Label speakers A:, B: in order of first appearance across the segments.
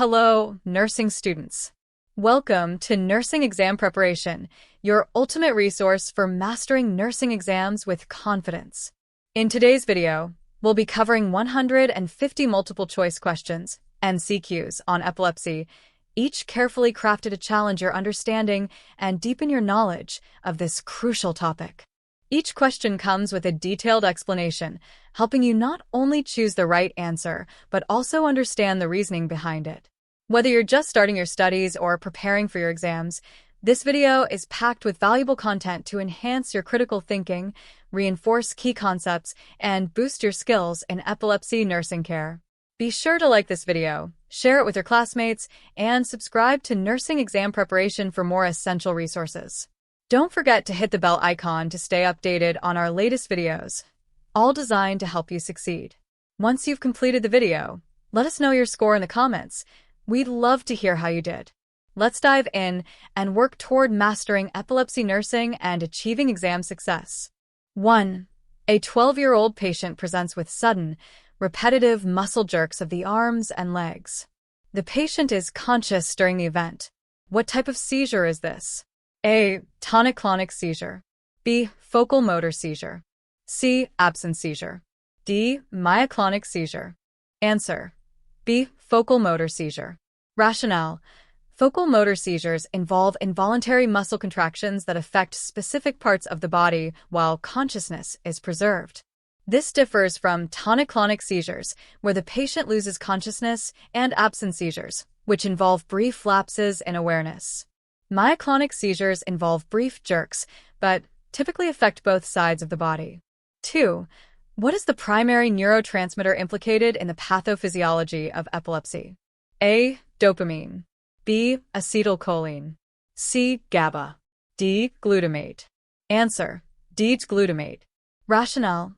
A: Hello, nursing students. Welcome to Nursing Exam Preparation, your ultimate resource for mastering nursing exams with confidence. In today's video, we'll be covering 150 multiple-choice questions, NCQs, on epilepsy, each carefully crafted to challenge your understanding and deepen your knowledge of this crucial topic. Each question comes with a detailed explanation, helping you not only choose the right answer, but also understand the reasoning behind it. Whether you're just starting your studies or preparing for your exams, this video is packed with valuable content to enhance your critical thinking, reinforce key concepts, and boost your skills in epilepsy nursing care. Be sure to like this video, share it with your classmates, and subscribe to Nursing Exam Preparation for more essential resources. Don't forget to hit the bell icon to stay updated on our latest videos, all designed to help you succeed. Once you've completed the video, let us know your score in the comments. We'd love to hear how you did. Let's dive in and work toward mastering epilepsy nursing and achieving exam success. 1. A 12-year-old patient presents with sudden, repetitive muscle jerks of the arms and legs. The patient is conscious during the event. What type of seizure is this? A. Tonic-clonic seizure. B. Focal motor seizure. C. Absence seizure. D. Myoclonic seizure. Answer: B. Focal motor seizure. Rationale: focal motor seizures involve involuntary muscle contractions that affect specific parts of the body while consciousness is preserved. This differs from tonic-clonic seizures, where the patient loses consciousness, and absence seizures, which involve brief lapses in awareness. Myoclonic seizures involve brief jerks, but typically affect both sides of the body. 2. What is the primary neurotransmitter implicated in the pathophysiology of epilepsy? A. Dopamine. B. Acetylcholine. C. GABA. D. Glutamate. Answer: D. Glutamate. Rationale: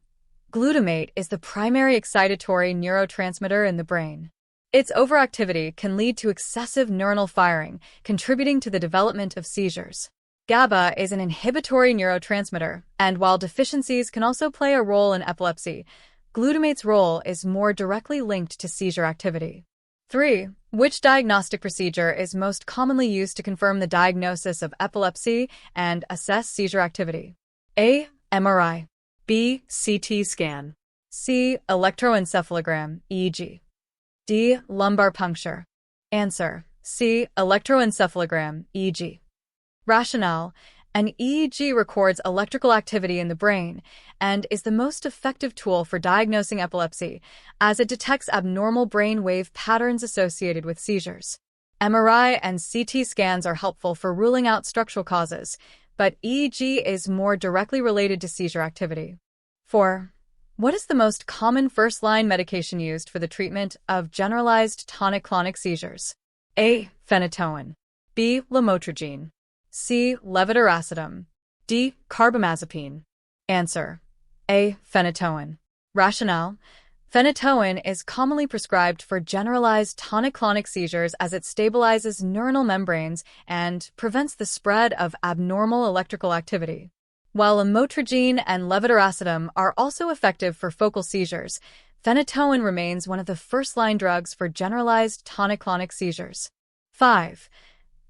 A: glutamate is the primary excitatory neurotransmitter in the brain. Its overactivity can lead to excessive neuronal firing, contributing to the development of seizures. GABA is an inhibitory neurotransmitter, and while deficiencies can also play a role in epilepsy, glutamate's role is more directly linked to seizure activity. 3. Which diagnostic procedure is most commonly used to confirm the diagnosis of epilepsy and assess seizure activity? A. MRI. B. CT scan. C. Electroencephalogram, EEG. D. Lumbar puncture. Answer: C. Electroencephalogram, EEG. Rationale: an EEG records electrical activity in the brain and is the most effective tool for diagnosing epilepsy, as it detects abnormal brain wave patterns associated with seizures. MRI and CT scans are helpful for ruling out structural causes, but EEG is more directly related to seizure activity. 4. What is the most common first-line medication used for the treatment of generalized tonic-clonic seizures? A. Phenytoin. B. Lamotrigine. C. Levetiracetam. D. Carbamazepine. Answer: A. Phenytoin. Rationale: phenytoin is commonly prescribed for generalized tonic-clonic seizures as it stabilizes neuronal membranes and prevents the spread of abnormal electrical activity. While lamotrigine and levetiracetam are also effective for focal seizures, phenytoin remains one of the first-line drugs for generalized tonic-clonic seizures. 5.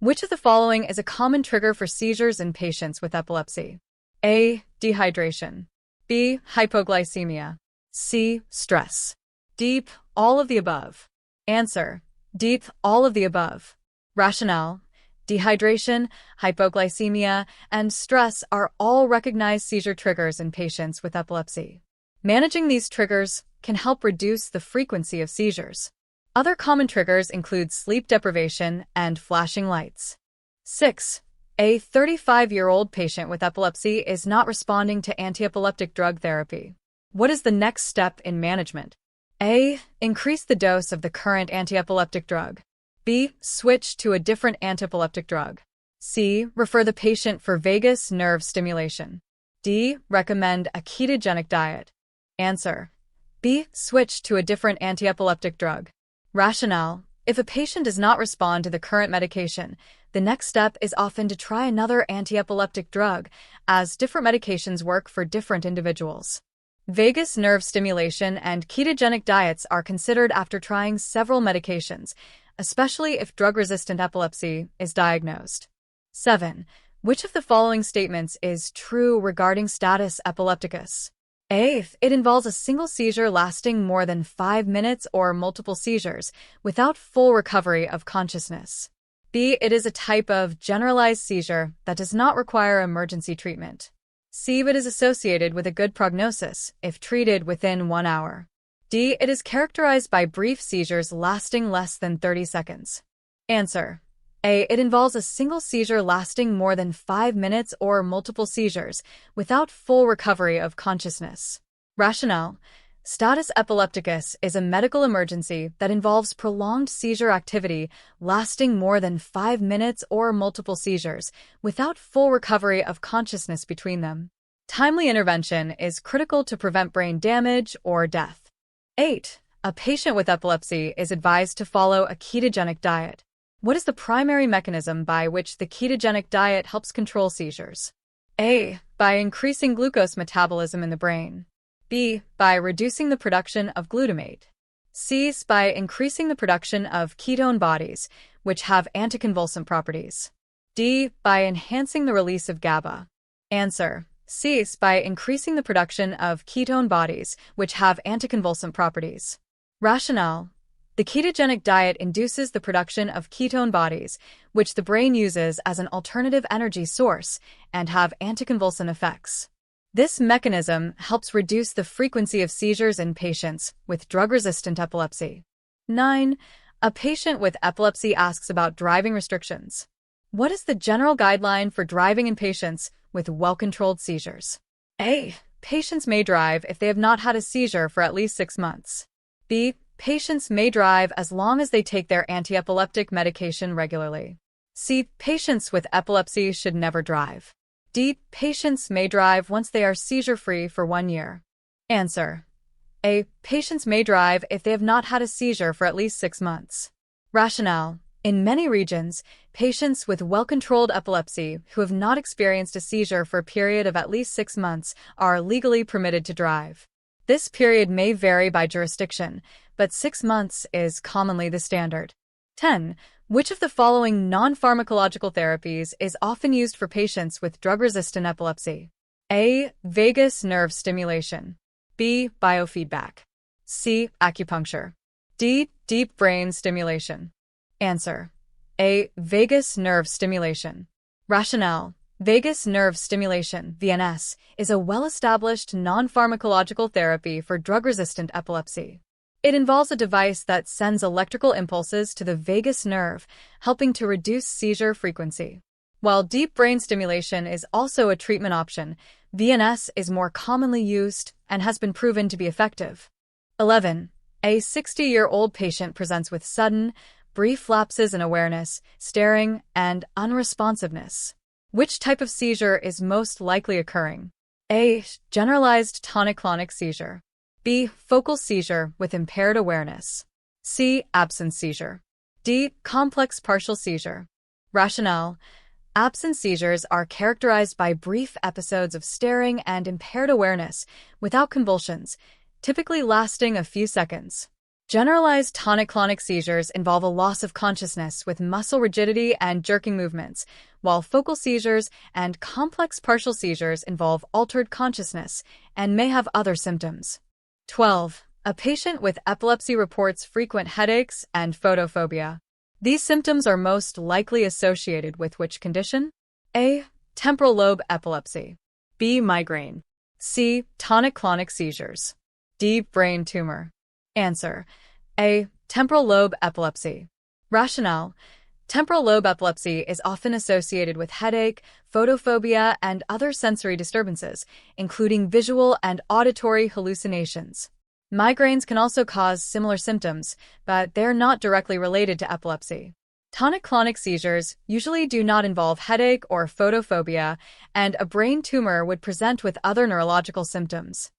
A: Which of the following is a common trigger for seizures in patients with epilepsy? A. Dehydration. B. Hypoglycemia. C. Stress. D. All of the above. Answer: D. All of the above. Rationale: dehydration, hypoglycemia, and stress are all recognized seizure triggers in patients with epilepsy. Managing these triggers can help reduce the frequency of seizures. Other common triggers include sleep deprivation and flashing lights. 6. A 35-year-old patient with epilepsy is not responding to antiepileptic drug therapy. What is the next step in management? A. Increase the dose of the current antiepileptic drug. B. Switch to a different antiepileptic drug. C. Refer the patient for vagus nerve stimulation. D. Recommend a ketogenic diet. Answer: B. Switch to a different antiepileptic drug. Rationale: if a patient does not respond to the current medication, the next step is often to try another antiepileptic drug, as different medications work for different individuals. Vagus nerve stimulation and ketogenic diets are considered after trying several medications, especially if drug-resistant epilepsy is diagnosed. 7. Which of the following statements is true regarding status epilepticus? A. It involves a single seizure lasting more than 5 minutes or multiple seizures without full recovery of consciousness. B. It is a type of generalized seizure that does not require emergency treatment. C. It is associated with a good prognosis if treated within 1 hour. D. It is characterized by brief seizures lasting less than 30 seconds. Answer. A. It involves a single seizure lasting more than 5 minutes or multiple seizures without full recovery of consciousness. Rationale. Status epilepticus is a medical emergency that involves prolonged seizure activity lasting more than 5 minutes or multiple seizures without full recovery of consciousness between them. Timely intervention is critical to prevent brain damage or death. 8. A patient with epilepsy is advised to follow a ketogenic diet. What is the primary mechanism by which the ketogenic diet helps control seizures? A. By increasing glucose metabolism in the brain. B. By reducing the production of glutamate. C. By increasing the production of ketone bodies, which have anticonvulsant properties. D. By enhancing the release of GABA. Answer. C. By increasing the production of ketone bodies, which have anticonvulsant properties. Rationale. The ketogenic diet induces the production of ketone bodies, which the brain uses as an alternative energy source and have anticonvulsant effects. This mechanism helps reduce the frequency of seizures in patients with drug-resistant epilepsy. 9. A patient with epilepsy asks about driving restrictions. What is the general guideline for driving in patients with well-controlled seizures? A. Patients may drive if they have not had a seizure for at least 6 months. B. Patients may drive as long as they take their anti-epileptic medication regularly. C. Patients with epilepsy should never drive. D. Patients may drive once they are seizure-free for 1 year. Answer. A. Patients may drive if they have not had a seizure for at least 6 months. Rationale. In many regions, patients with well-controlled epilepsy who have not experienced a seizure for a period of at least 6 months are legally permitted to drive. This period may vary by jurisdiction, but 6 months is commonly the standard. 10. Which of the following non-pharmacological therapies is often used for patients with drug-resistant epilepsy? A. Vagus nerve stimulation. B. Biofeedback. C. Acupuncture. D. Deep brain stimulation. Answer. A. Vagus nerve stimulation. Rationale. Vagus nerve stimulation, VNS, is a well-established non-pharmacological therapy for drug-resistant epilepsy. It involves a device that sends electrical impulses to the vagus nerve, helping to reduce seizure frequency. While deep brain stimulation is also a treatment option, VNS is more commonly used and has been proven to be effective. 11. A 60-year-old patient presents with sudden, brief lapses in awareness, staring, and unresponsiveness. Which type of seizure is most likely occurring? A. Generalized tonic-clonic seizure. B. Focal seizure with impaired awareness. C. Absence seizure. D. Complex partial seizure. Rationale. Absence seizures are characterized by brief episodes of staring and impaired awareness without convulsions, typically lasting a few seconds. Generalized tonic-clonic seizures involve a loss of consciousness with muscle rigidity and jerking movements, while focal seizures and complex partial seizures involve altered consciousness and may have other symptoms. 12. A patient with epilepsy reports frequent headaches and photophobia. These symptoms are most likely associated with which condition? A. Temporal lobe epilepsy. B. Migraine. C. Tonic-clonic seizures. D. Brain tumor. Answer. A. Temporal lobe epilepsy. Rationale. Temporal lobe epilepsy is often associated with headache, photophobia, and other sensory disturbances, including visual and auditory hallucinations. Migraines can also cause similar symptoms, but they're not directly related to epilepsy. Tonic-clonic seizures usually do not involve headache or photophobia, and a brain tumor would present with other neurological symptoms.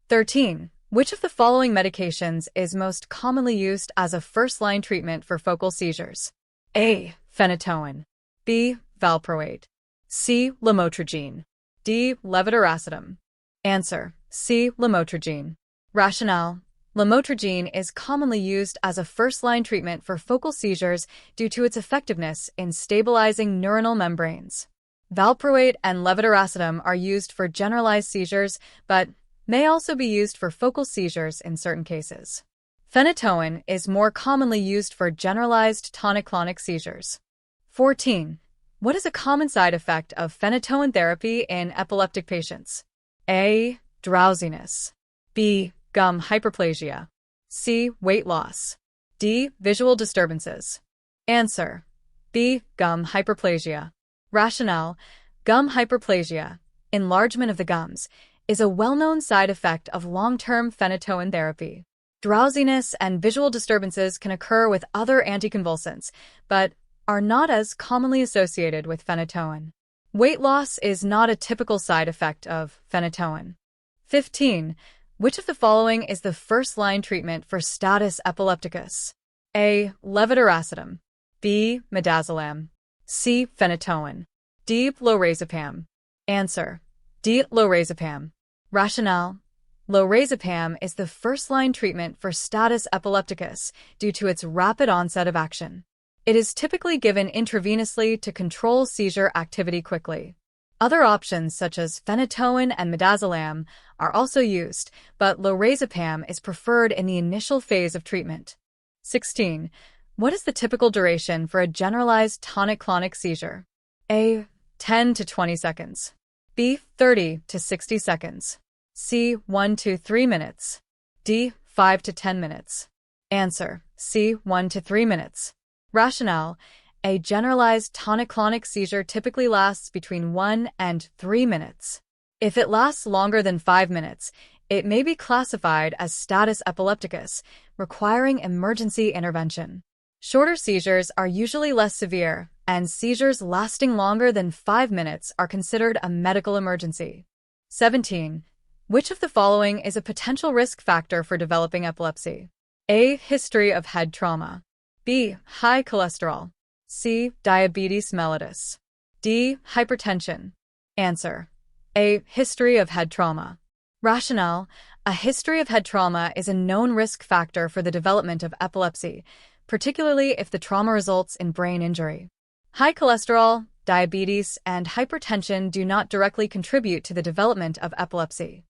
A: 13. Which of the following medications is most commonly used as a first-line treatment for focal seizures? A. Phenytoin. B. Valproate. C. Lamotrigine. D. Levetiracetam. Answer. C. Lamotrigine. Rationale. Lamotrigine is commonly used as a first-line treatment for focal seizures due to its effectiveness in stabilizing neuronal membranes. Valproate and levetiracetam are used for generalized seizures, but may also be used for focal seizures in certain cases. Phenytoin is more commonly used for generalized tonic-clonic seizures. 14. What is a common side effect of phenytoin therapy in epileptic patients? A. Drowsiness. B. Gum hyperplasia. C. Weight loss. D. Visual disturbances. Answer: B. Gum hyperplasia. Rationale: gum hyperplasia, enlargement of the gums, is a well-known side effect of long-term phenytoin therapy. Drowsiness and visual disturbances can occur with other anticonvulsants, but are not as commonly associated with phenytoin. Weight loss is not a typical side effect of phenytoin. 15. Which of the following is the first-line treatment for status epilepticus? A. Levetiracetam. B. Midazolam. C. Phenytoin. D. Lorazepam. Answer: D. Lorazepam. Rationale: lorazepam is the first-line treatment for status epilepticus due to its rapid onset of action. It is typically given intravenously to control seizure activity quickly. Other options such as phenytoin and midazolam are also used, but lorazepam is preferred in the initial phase of treatment. 16. What is the typical duration for a generalized tonic-clonic seizure? A. 10 to 20 seconds. B. 30 to 60 seconds. C. 1 to 3 minutes. D. 5 to 10 minutes. Answer: C. 1 to 3 minutes. Rationale: a generalized tonic-clonic seizure typically lasts between 1 and 3 minutes. If it lasts longer than 5 minutes, it may be classified as status epilepticus, requiring emergency intervention. Shorter seizures are usually less severe, and seizures lasting longer than 5 minutes are considered a medical emergency. 17. Which of the following is a potential risk factor for developing epilepsy? A. History of head trauma. B. High cholesterol. C. Diabetes mellitus. D. Hypertension. Answer: A. History of head trauma. Rationale: a history of head trauma is a known risk factor for the development of epilepsy, particularly if the trauma results in brain injury. High cholesterol, diabetes, and hypertension do not directly contribute to the development of epilepsy.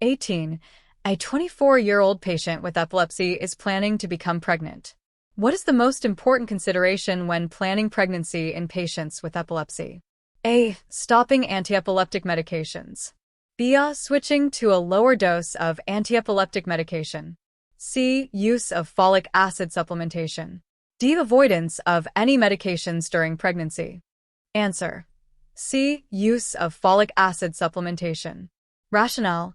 A: 18. A 24-year-old patient with epilepsy is planning to become pregnant. What is the most important consideration when planning pregnancy in patients with epilepsy? A. Stopping antiepileptic medications. B. Switching to a lower dose of antiepileptic medication. C. Use of folic acid supplementation. D. Avoidance of any medications during pregnancy. Answer: C. Use of folic acid supplementation. Rationale: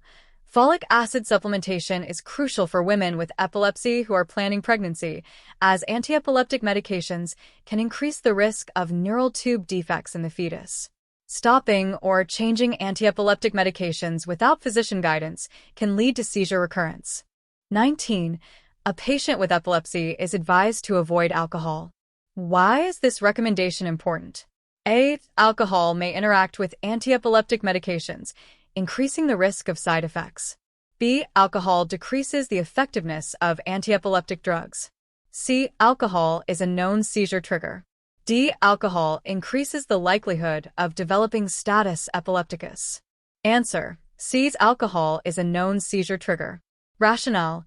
A: folic acid supplementation is crucial for women with epilepsy who are planning pregnancy, as antiepileptic medications can increase the risk of neural tube defects in the fetus. Stopping or changing antiepileptic medications without physician guidance can lead to seizure recurrence. 19. A patient with epilepsy is advised to avoid alcohol. Why is this recommendation important? A. Alcohol may interact with antiepileptic medications, increasing the risk of side effects. B. Alcohol decreases the effectiveness of antiepileptic drugs. C. Alcohol is a known seizure trigger. D. Alcohol increases the likelihood of developing status epilepticus. Answer: C. Alcohol is a known seizure trigger. Rationale: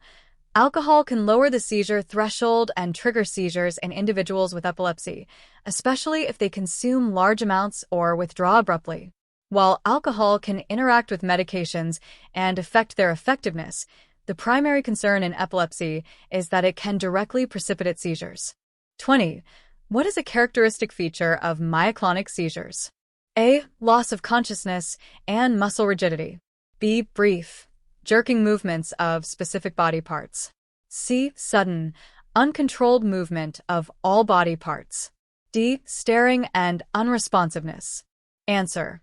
A: alcohol can lower the seizure threshold and trigger seizures in individuals with epilepsy, especially if they consume large amounts or withdraw abruptly. While alcohol can interact with medications and affect their effectiveness, the primary concern in epilepsy is that it can directly precipitate seizures. 20. What is a characteristic feature of myoclonic seizures? A. Loss of consciousness and muscle rigidity. B. Brief, jerking movements of specific body parts. C. Sudden, uncontrolled movement of all body parts. D. Staring and unresponsiveness. Answer: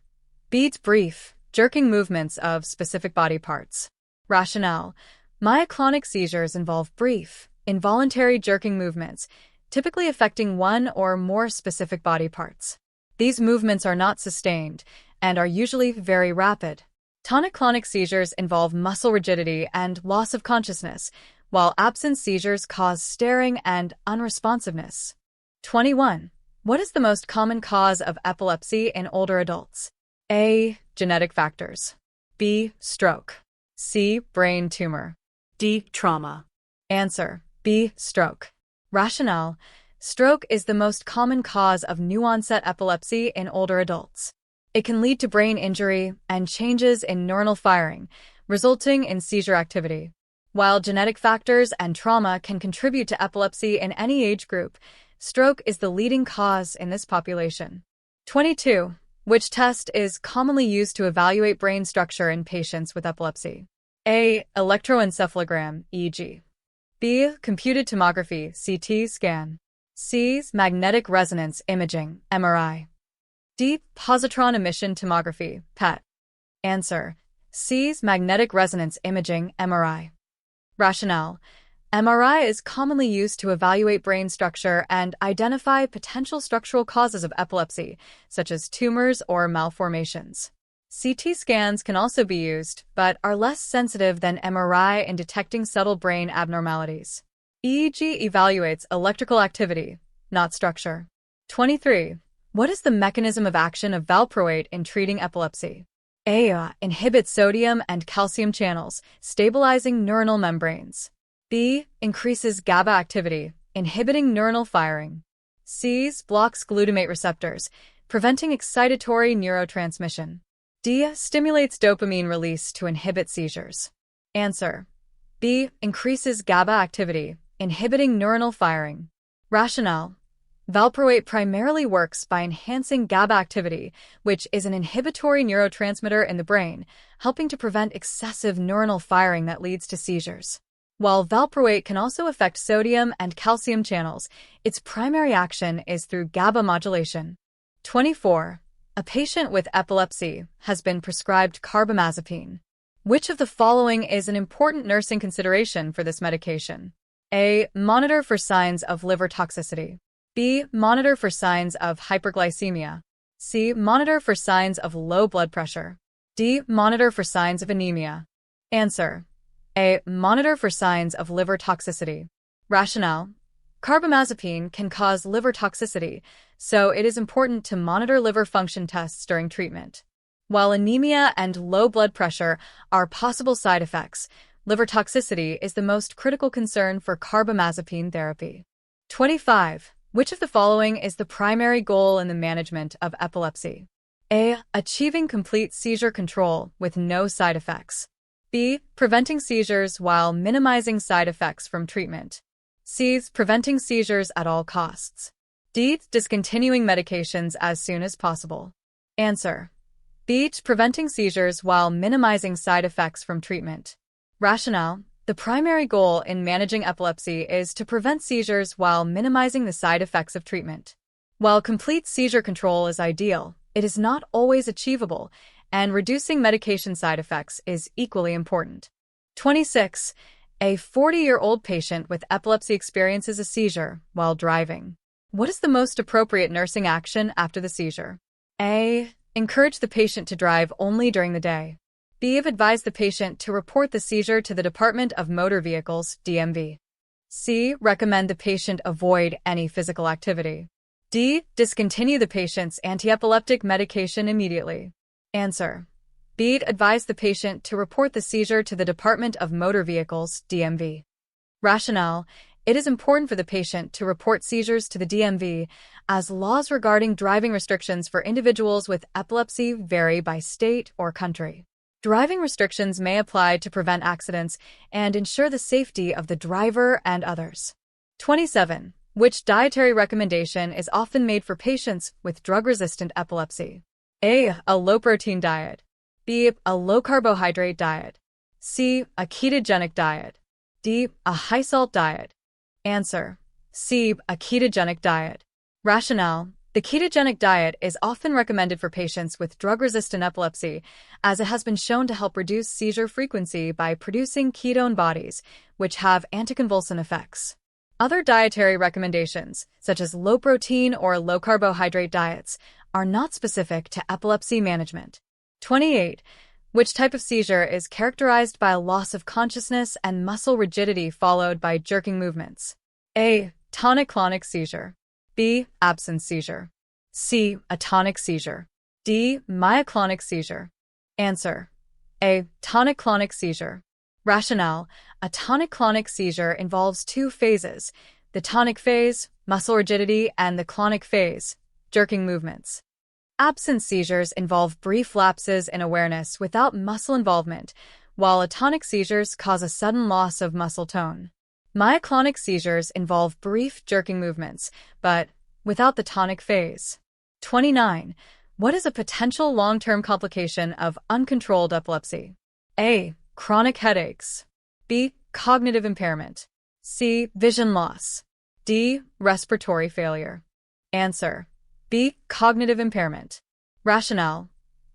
A: B. Brief, jerking movements of specific body parts. Rationale: myoclonic seizures involve brief, involuntary jerking movements, typically affecting one or more specific body parts. These movements are not sustained and are usually very rapid. Tonic-clonic seizures involve muscle rigidity and loss of consciousness, while absent seizures cause staring and unresponsiveness. 21. What is the most common cause of epilepsy in older adults? A. Genetic factors. B. Stroke. C. Brain tumor. D. Trauma. Answer: B. Stroke. Rationale: stroke is the most common cause of new-onset epilepsy in older adults. It can lead to brain injury and changes in neuronal firing, resulting in seizure activity. While genetic factors and trauma can contribute to epilepsy in any age group, stroke is the leading cause in this population. 22. Which test is commonly used to evaluate brain structure in patients with epilepsy? A. Electroencephalogram, EEG. B. Computed tomography, CT scan. C. Magnetic resonance imaging, MRI. D. Positron emission tomography, PET. Answer: C. Magnetic resonance imaging, MRI. Rationale: MRI is commonly used to evaluate brain structure and identify potential structural causes of epilepsy, such as tumors or malformations. CT scans can also be used, but are less sensitive than MRI in detecting subtle brain abnormalities. EEG evaluates electrical activity, not structure. 23. What is the mechanism of action of valproate in treating epilepsy? A. Inhibits sodium and calcium channels, stabilizing neuronal membranes. B. Increases GABA activity, inhibiting neuronal firing. C. Blocks glutamate receptors, preventing excitatory neurotransmission. D. Stimulates dopamine release to inhibit seizures. Answer: B. Increases GABA activity, inhibiting neuronal firing. Rationale: valproate primarily works by enhancing GABA activity, which is an inhibitory neurotransmitter in the brain, helping to prevent excessive neuronal firing that leads to seizures. While valproate can also affect sodium and calcium channels, its primary action is through GABA modulation. 24. A patient with epilepsy has been prescribed carbamazepine. Which of the following is an important nursing consideration for this medication? A. Monitor for signs of liver toxicity. B. Monitor for signs of hyperglycemia. C. Monitor for signs of low blood pressure. D. Monitor for signs of anemia. Answer: A. Monitor for signs of liver toxicity. Rationale: carbamazepine can cause liver toxicity, so it is important to monitor liver function tests during treatment. While anemia and low blood pressure are possible side effects, liver toxicity is the most critical concern for carbamazepine therapy. 25. Which of the following is the primary goal in the management of epilepsy? A. Achieving complete seizure control with no side effects. B. Preventing seizures while minimizing side effects from treatment. C. Preventing seizures at all costs. D. Discontinuing medications as soon as possible. Answer: B. Preventing seizures while minimizing side effects from treatment. Rationale: the primary goal in managing epilepsy is to prevent seizures while minimizing the side effects of treatment. While complete seizure control is ideal, it is not always achievable, and reducing medication side effects is equally important. 26. A 40-year-old patient with epilepsy experiences a seizure while driving. What is the most appropriate nursing action after the seizure? A. Encourage the patient to drive only during the day. B. Advise the patient to report the seizure to the Department of Motor Vehicles, DMV. C. Recommend the patient avoid any physical activity. D. Discontinue the patient's antiepileptic medication immediately. Answer: B. Advise the patient to report the seizure to the Department of Motor Vehicles, DMV. Rationale: it is important for the patient to report seizures to the DMV, as laws regarding driving restrictions for individuals with epilepsy vary by state or country. Driving restrictions may apply to prevent accidents and ensure the safety of the driver and others. 27. Which dietary recommendation is often made for patients with drug-resistant epilepsy? A. A low-protein diet. B. A low-carbohydrate diet. C. A ketogenic diet. D. A high-salt diet. Answer: C. A ketogenic diet. Rationale: the ketogenic diet is often recommended for patients with drug-resistant epilepsy, as it has been shown to help reduce seizure frequency by producing ketone bodies, which have anticonvulsant effects. Other dietary recommendations, such as low-protein or low-carbohydrate diets, are not specific to epilepsy management. 28. Which type of seizure is characterized by a loss of consciousness and muscle rigidity followed by jerking movements? A. Tonic-clonic seizure. B. Absence seizure. C. Atonic seizure. D. Myoclonic seizure. Answer: A. Tonic-clonic seizure. Rationale: a tonic-clonic seizure involves two phases: the tonic phase, muscle rigidity, and the clonic phase, jerking movements. Absence seizures involve brief lapses in awareness without muscle involvement, while atonic seizures cause a sudden loss of muscle tone. Myoclonic seizures involve brief jerking movements, but without the tonic phase. 29. What is a potential long-term complication of uncontrolled epilepsy? A. Chronic headaches. B. Cognitive impairment. C. Vision loss. D. Respiratory failure. Answer: B. Cognitive impairment. Rationale: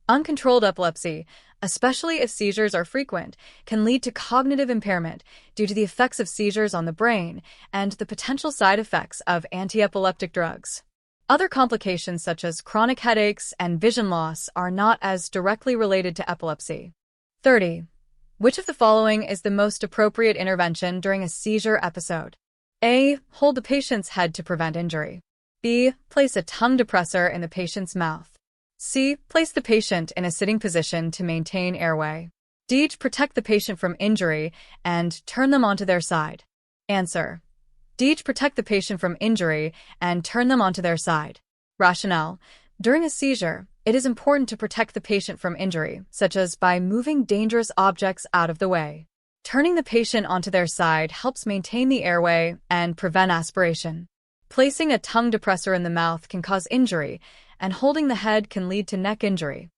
A: uncontrolled epilepsy, especially if seizures are frequent, can lead to cognitive impairment due to the effects of seizures on the brain and the potential side effects of anti-epileptic drugs. Other complications such as chronic headaches and vision loss are not as directly related to epilepsy. 30. Which of the following is the most appropriate intervention during a seizure episode? A. Hold the patient's head to prevent injury. B. Place a tongue depressor in the patient's mouth. C. Place the patient in a sitting position to maintain airway. D. Protect the patient from injury and turn them onto their side. Answer: D. Protect the patient from injury and turn them onto their side. Rationale: during a seizure, it is important to protect the patient from injury, such as by moving dangerous objects out of the way. Turning the patient onto their side helps maintain the airway and prevent aspiration. Placing a tongue depressor in the mouth can cause injury, and holding the head can lead to neck injury.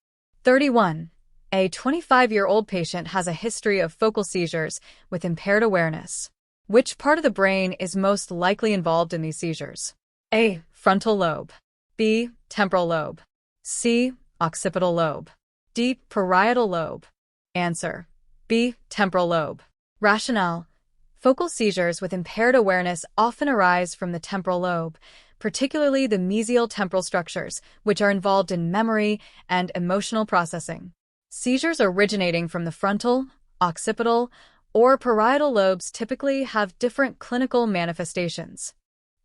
A: 31. A 25-year-old patient has a history of focal seizures with impaired awareness. Which part of the brain is most likely involved in these seizures? A. Frontal lobe. B. Temporal lobe. C. Occipital lobe. D. Parietal lobe. Answer: B. Temporal lobe. Rationale: focal seizures with impaired awareness often arise from the temporal lobe, particularly the mesial temporal structures, which are involved in memory and emotional processing. Seizures originating from the frontal, occipital, or parietal lobes typically have different clinical manifestations.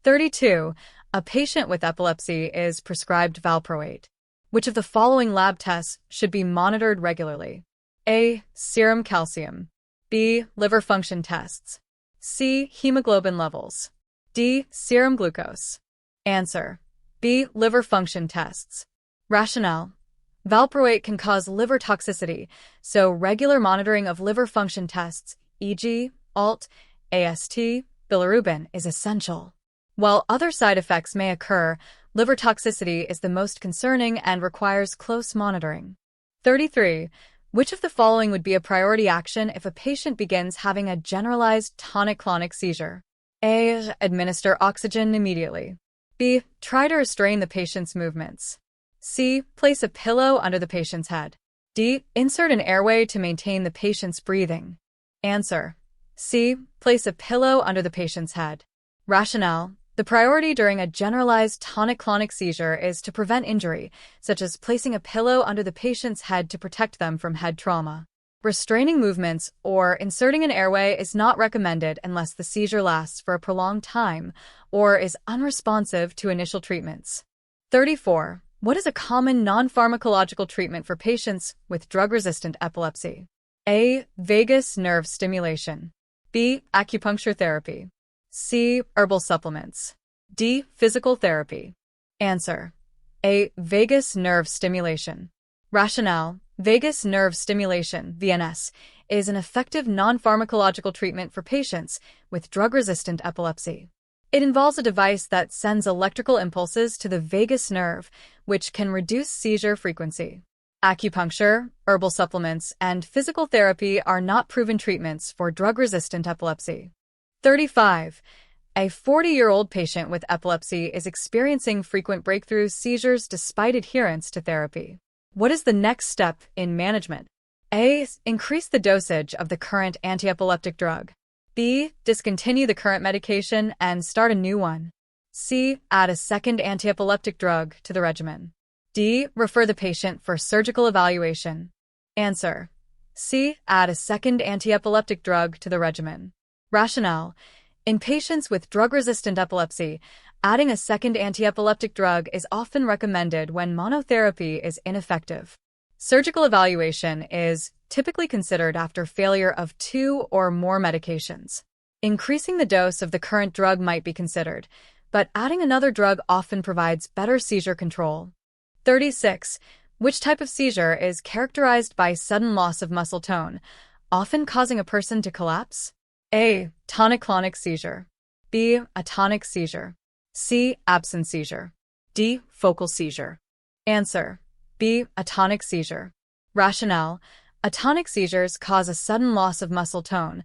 A: 32. A patient with epilepsy is prescribed valproate. Which of the following lab tests should be monitored regularly? A. Serum calcium. B. Liver function tests. C. Hemoglobin levels. D. Serum glucose. Answer: B. Liver function tests. Rationale: valproate can cause liver toxicity, so regular monitoring of liver function tests, e.g., ALT, AST, bilirubin, is essential. While other side effects may occur, liver toxicity is the most concerning and requires close monitoring. 33. Which of the following would be a priority action if a patient begins having a generalized tonic-clonic seizure? A. Administer oxygen immediately. B. Try to restrain the patient's movements. C. Place a pillow under the patient's head. D. Insert an airway to maintain the patient's breathing. Answer: C. Place a pillow under the patient's head. Rationale: the priority during a generalized tonic-clonic seizure is to prevent injury, such as placing a pillow under the patient's head to protect them from head trauma. Restraining movements or inserting an airway is not recommended unless the seizure lasts for a prolonged time or is unresponsive to initial treatments. 34. What is a common non-pharmacological treatment for patients with drug-resistant epilepsy? A. Vagus nerve stimulation. B. Acupuncture therapy. C. Herbal supplements. D. Physical therapy. Answer: A. Vagus nerve stimulation. Rationale: vagus nerve stimulation, VNS, is an effective non-pharmacological treatment for patients with drug-resistant epilepsy. It involves a device that sends electrical impulses to the vagus nerve, which can reduce seizure frequency. Acupuncture, herbal supplements, and physical therapy are not proven treatments for drug-resistant epilepsy. 35. A 40-year-old patient with epilepsy is experiencing frequent breakthrough seizures despite adherence to therapy. What is the next step in management? A. Increase the dosage of the current anti-epileptic drug. B. Discontinue the current medication and start a new one. C. Add a second anti-epileptic drug to the regimen. D. Refer the patient for surgical evaluation. Answer: C. Add a second anti-epileptic drug to the regimen. Rationale: in patients with drug-resistant epilepsy, adding a second anti-epileptic drug is often recommended when monotherapy is ineffective. Surgical evaluation is typically considered after failure of 2 or more medications. Increasing the dose of the current drug might be considered, but adding another drug often provides better seizure control. 36. Which type of seizure is characterized by sudden loss of muscle tone, often causing a person to collapse? A. Tonic-clonic seizure. B. Atonic seizure. C. Absent seizure. D. Focal seizure. Answer: B. Atonic seizure. Rationale: atonic seizures cause a sudden loss of muscle tone,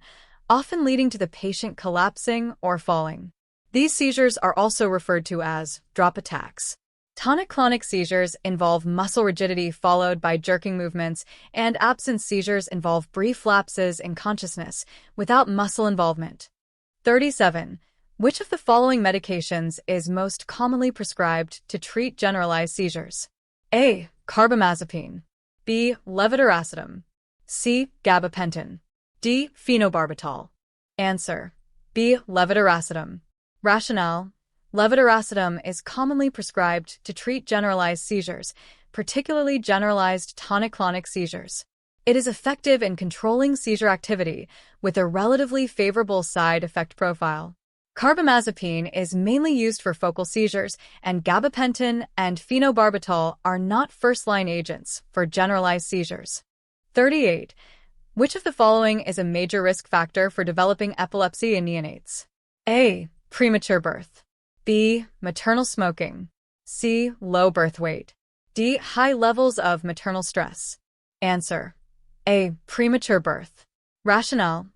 A: often leading to the patient collapsing or falling. These seizures are also referred to as drop attacks. Tonic-clonic seizures involve muscle rigidity followed by jerking movements, and absent seizures involve brief lapses in consciousness without muscle involvement. 37. Which of the following medications is most commonly prescribed to treat generalized seizures? A. Carbamazepine. B. Levetiracetam. C. Gabapentin. D. Phenobarbital. Answer: B. Levetiracetam. Rationale: levetiracetam is commonly prescribed to treat generalized seizures, particularly generalized tonic-clonic seizures. It is effective in controlling seizure activity with a relatively favorable side effect profile. Carbamazepine is mainly used for focal seizures, and gabapentin and phenobarbital are not first-line agents for generalized seizures. 38. Which of the following is a major risk factor for developing epilepsy in neonates? A. Premature birth. B. Maternal smoking. C. Low birth weight. D. High levels of maternal stress. Answer: A. Premature birth. Rationale: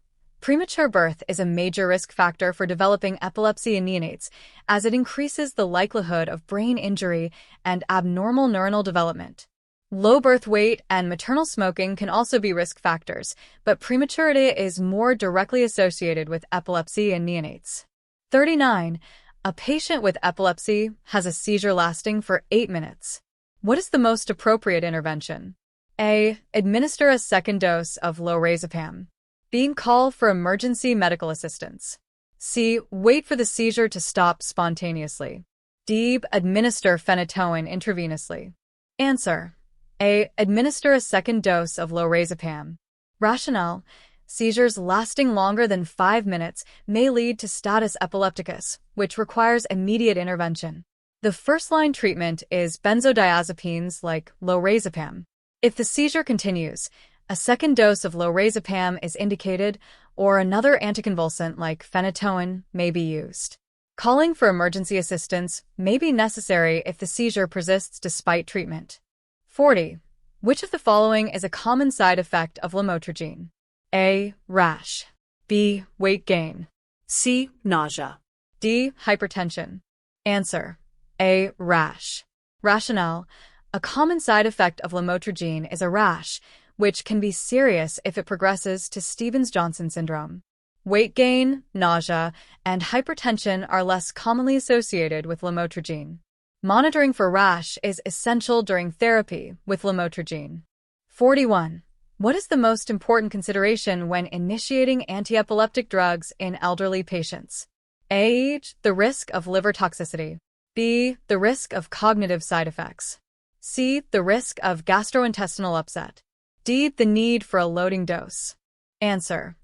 A: premature birth is a major risk factor for developing epilepsy in neonates, as it increases the likelihood of brain injury and abnormal neuronal development. Low birth weight and maternal smoking can also be risk factors, but prematurity is more directly associated with epilepsy in neonates. 39. A patient with epilepsy has a seizure lasting for 8 minutes. What is the most appropriate intervention? A. Administer a second dose of lorazepam. B. Call for emergency medical assistance. C. Wait for the seizure to stop spontaneously. D. Administer phenytoin intravenously. Answer: A. Administer a second dose of lorazepam. Rationale: seizures lasting longer than 5 minutes may lead to status epilepticus, which requires immediate intervention. The first-line treatment is benzodiazepines like lorazepam. If the seizure continues, a second dose of lorazepam is indicated, or another anticonvulsant like phenytoin may be used. Calling for emergency assistance may be necessary if the seizure persists despite treatment. 40. Which of the following is a common side effect of lamotrigine? A. Rash. B. Weight gain. C. Nausea. D. Hypertension. Answer: A. Rash. Rationale: a common side effect of lamotrigine is a rash, which can be serious if it progresses to Stevens-Johnson syndrome. Weight gain, nausea, and hypertension are less commonly associated with lamotrigine. Monitoring for rash is essential during therapy with lamotrigine. 41. What is the most important consideration when initiating anti-epileptic drugs in elderly patients? A. Age, the risk of liver toxicity. B. The risk of cognitive side effects. C. The risk of gastrointestinal upset. D. The need for a loading dose. Answer: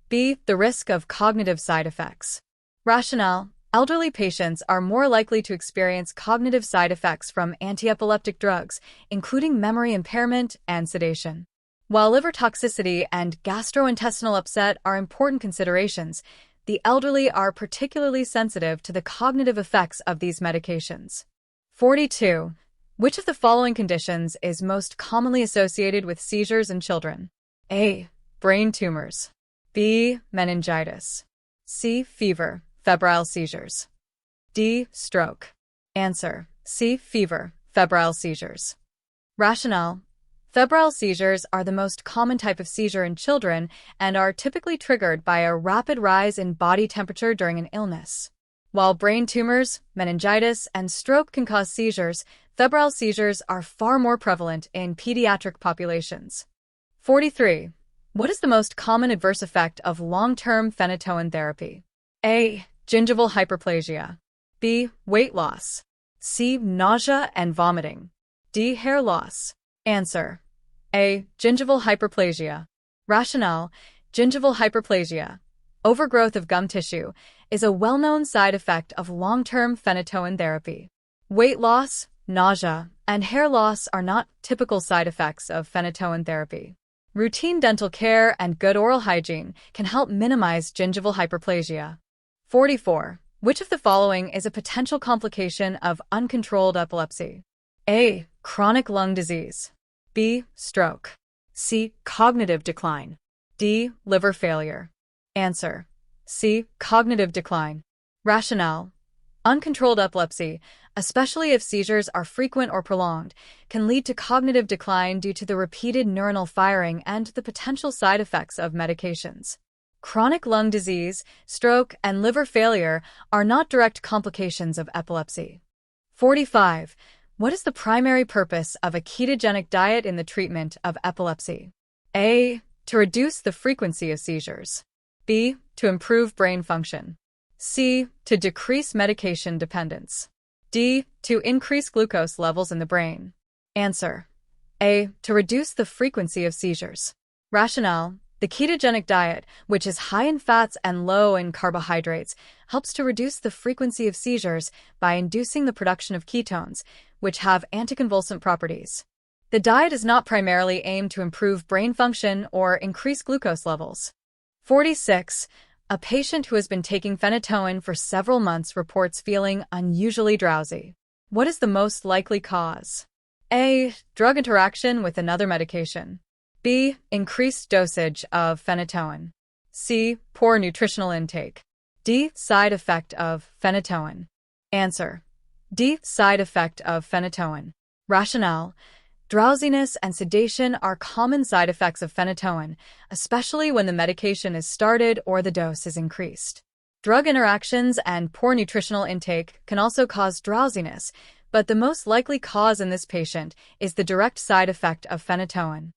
A: B. The risk of cognitive side effects. Rationale: elderly patients are more likely to experience cognitive side effects from anti-epileptic drugs, including memory impairment and sedation. While liver toxicity and gastrointestinal upset are important considerations, the elderly are particularly sensitive to the cognitive effects of these medications. 42. Which of the following conditions is most commonly associated with seizures in children? A. Brain tumors. B. Meningitis. C. Fever, febrile seizures. D. Stroke. Answer: C. Fever, febrile seizures. Rationale: febrile seizures are the most common type of seizure in children and are typically triggered by a rapid rise in body temperature during an illness. While brain tumors, meningitis, and stroke can cause seizures, febrile seizures are far more prevalent in pediatric populations. 43. What is the most common adverse effect of long-term phenytoin therapy? A. Gingival hyperplasia. B. Weight loss. C. Nausea and vomiting. D. Hair loss. Answer: A. Gingival hyperplasia. Rationale: gingival hyperplasia, overgrowth of gum tissue, is a well-known side effect of long-term phenytoin therapy. Weight loss, nausea, and hair loss are not typical side effects of phenytoin therapy. Routine dental care and good oral hygiene can help minimize gingival hyperplasia. 44. Which of the following is a potential complication of uncontrolled epilepsy? A. Chronic lung disease. B. Stroke. C. Cognitive decline. D. Liver failure. Answer: C. Cognitive decline. Rationale: uncontrolled epilepsy, especially if seizures are frequent or prolonged, can lead to cognitive decline due to the repeated neuronal firing and the potential side effects of medications. Chronic lung disease, stroke, and liver failure are not direct complications of epilepsy. 45. What is the primary purpose of a ketogenic diet in the treatment of epilepsy? A. To reduce the frequency of seizures. B. To improve brain function. C. To decrease medication dependence. D. To increase glucose levels in the brain. Answer: A. To reduce the frequency of seizures. Rationale: the ketogenic diet, which is high in fats and low in carbohydrates, helps to reduce the frequency of seizures by inducing the production of ketones, which have anticonvulsant properties. The diet is not primarily aimed to improve brain function or increase glucose levels. 46. A patient who has been taking phenytoin for several months reports feeling unusually drowsy. What is the most likely cause? A. Drug interaction with another medication. B. Increased dosage of phenytoin. C. Poor nutritional intake. D. Side effect of phenytoin. Answer: D. Side effect of phenytoin. Rationale: drowsiness and sedation are common side effects of phenytoin, especially when the medication is started or the dose is increased. Drug interactions and poor nutritional intake can also cause drowsiness, but the most likely cause in this patient is the direct side effect of phenytoin.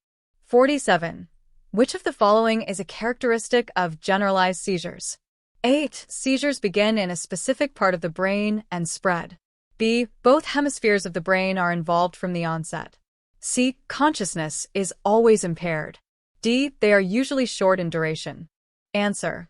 A: 47. Which of the following is a characteristic of generalized seizures? 8. Seizures begin in a specific part of the brain and spread. B. Both hemispheres of the brain are involved from the onset. C. Consciousness is always impaired. D. They are usually short in duration. Answer: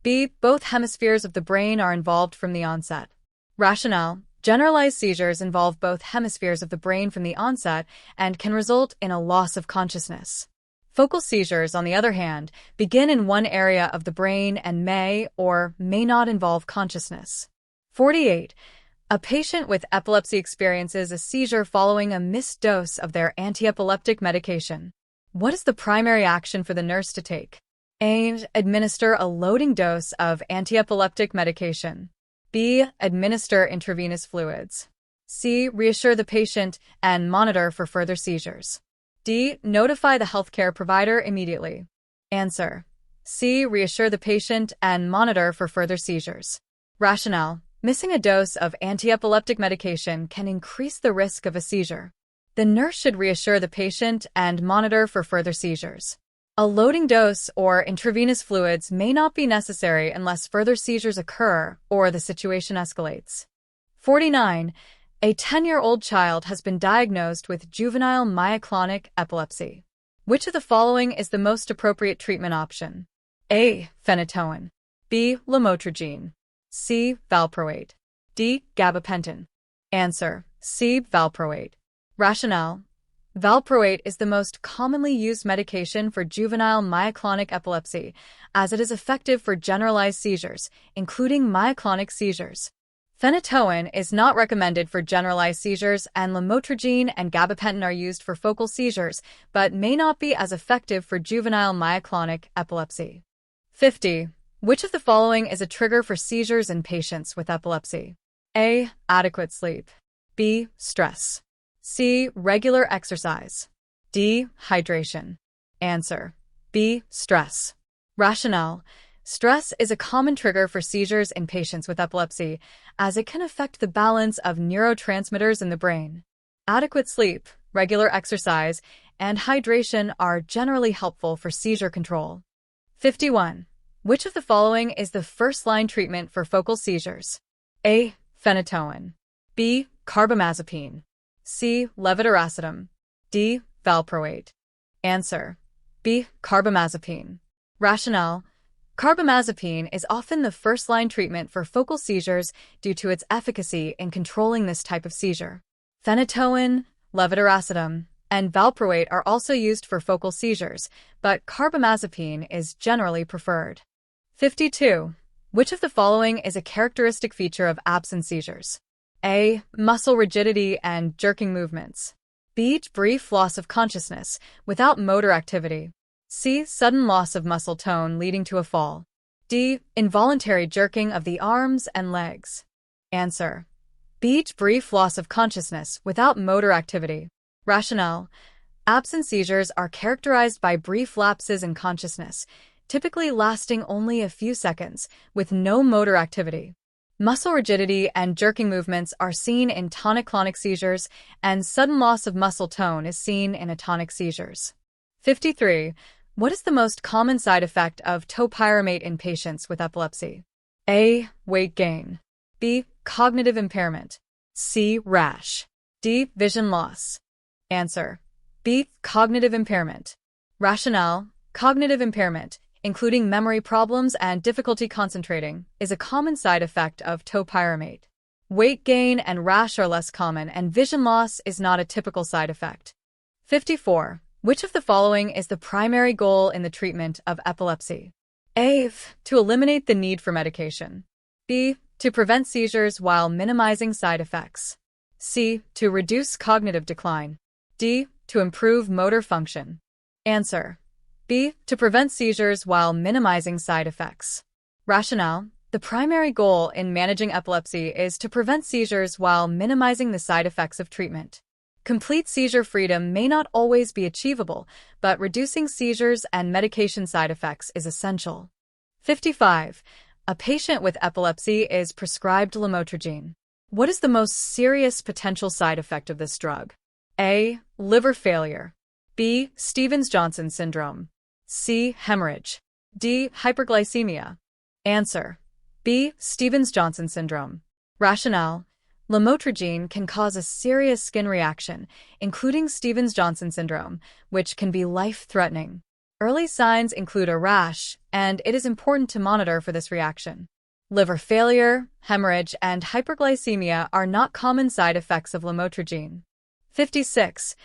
A: B. Both hemispheres of the brain are involved from the onset. Rationale: generalized seizures involve both hemispheres of the brain from the onset and can result in a loss of consciousness. Focal seizures, on the other hand, begin in one area of the brain and may or may not involve consciousness. 48. A patient with epilepsy experiences a seizure following a missed dose of their anti-epileptic medication. What is the primary action for the nurse to take? A. Administer a loading dose of anti-epileptic medication. B. Administer intravenous fluids. C. Reassure the patient and monitor for further seizures. D. Notify the healthcare provider immediately. Answer: C. Reassure the patient and monitor for further seizures. Rationale: missing a dose of anti-epileptic medication can increase the risk of a seizure. The nurse should reassure the patient and monitor for further seizures. A loading dose or intravenous fluids may not be necessary unless further seizures occur or the situation escalates. 49. A 10-year-old child has been diagnosed with juvenile myoclonic epilepsy. Which of the following is the most appropriate treatment option? A. Phenytoin. B. Lamotrigine. C. Valproate. D. Gabapentin. Answer: C. Valproate. Rationale: valproate is the most commonly used medication for juvenile myoclonic epilepsy, as it is effective for generalized seizures, including myoclonic seizures. Phenytoin is not recommended for generalized seizures, and lamotrigine and gabapentin are used for focal seizures, but may not be as effective for juvenile myoclonic epilepsy. 50. Which of the following is a trigger for seizures in patients with epilepsy? A. Adequate sleep. B. Stress. C. Regular exercise. D. Hydration. Answer: B. Stress. Rationale: stress is a common trigger for seizures in patients with epilepsy, as it can affect the balance of neurotransmitters in the brain. Adequate sleep, regular exercise, and hydration are generally helpful for seizure control. 51. Which of the following is the first-line treatment for focal seizures? A. Phenytoin. B. Carbamazepine. C. Levetiracetam. D. Valproate. Answer: B. Carbamazepine. Rationale: carbamazepine is often the first-line treatment for focal seizures due to its efficacy in controlling this type of seizure. Phenytoin, levetiracetam, and valproate are also used for focal seizures, but carbamazepine is generally preferred. 52. Which of the following is a characteristic feature of absence seizures? A. Muscle rigidity and jerking movements. B. Brief loss of consciousness without motor activity. C. Sudden loss of muscle tone leading to a fall. D. Involuntary jerking of the arms and legs. Answer: B. Brief loss of consciousness without motor activity. Rationale: absence seizures are characterized by brief lapses in consciousness, typically lasting only a few seconds, with no motor activity. Muscle rigidity and jerking movements are seen in tonic-clonic seizures, and sudden loss of muscle tone is seen in atonic seizures. 53. What is the most common side effect of topiramate in patients with epilepsy? A. Weight gain. B. Cognitive impairment. C. Rash. D. Vision loss. Answer: B. Cognitive impairment. Rationale: cognitive impairment, including memory problems and difficulty concentrating, is a common side effect of topiramate. Weight gain and rash are less common, and vision loss is not a typical side effect. 54. Which of the following is the primary goal in the treatment of epilepsy? A. To eliminate the need for medication. B. To prevent seizures while minimizing side effects. C. To reduce cognitive decline. D. To improve motor function. Answer: B. To prevent seizures while minimizing side effects. Rationale: the primary goal in managing epilepsy is to prevent seizures while minimizing the side effects of treatment. Complete seizure freedom may not always be achievable, but reducing seizures and medication side effects is essential. 55. A patient with epilepsy is prescribed lamotrigine. What is the most serious potential side effect of this drug? A. Liver failure. B. Stevens-Johnson syndrome. C. Hemorrhage. D. Hyperglycemia. Answer: B. Stevens-Johnson syndrome. Rationale: lamotrigine can cause a serious skin reaction, including Stevens-Johnson syndrome, which can be life-threatening. Early signs include a rash, and it is important to monitor for this reaction. Liver failure, hemorrhage, and hyperglycemia are not common side effects of lamotrigine. 56.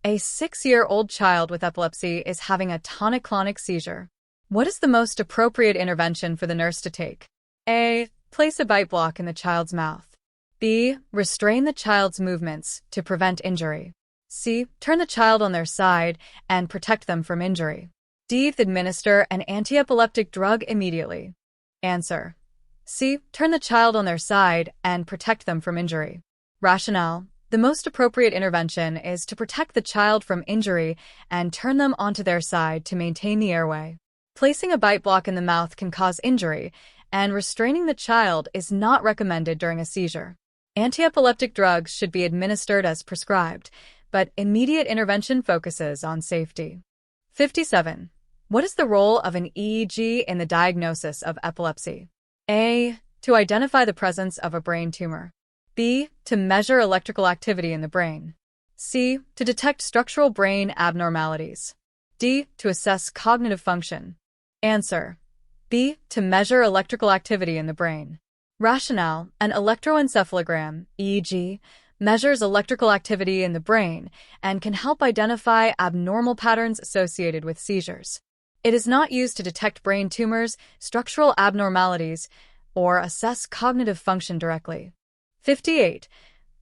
A: A 6-year-old child with epilepsy is having a tonic-clonic seizure. What is the most appropriate intervention for the nurse to take? A. Place a bite block in the child's mouth. B. Restrain the child's movements to prevent injury. C. Turn the child on their side and protect them from injury. D. Administer an anti-epileptic drug immediately. Answer: C. Turn the child on their side and protect them from injury. Rationale: the most appropriate intervention is to protect the child from injury and turn them onto their side to maintain the airway. Placing a bite block in the mouth can cause injury, and restraining the child is not recommended during a seizure. Anti-epileptic drugs should be administered as prescribed, but immediate intervention focuses on safety. 57. What is the role of an EEG in the diagnosis of epilepsy? A. To identify the presence of a brain tumor. B. To measure electrical activity in the brain. C. To detect structural brain abnormalities. D. To assess cognitive function. Answer: B. To measure electrical activity in the brain. Rationale: an electroencephalogram, EEG, measures electrical activity in the brain and can help identify abnormal patterns associated with seizures. It is not used to detect brain tumors, structural abnormalities, or assess cognitive function directly. 58.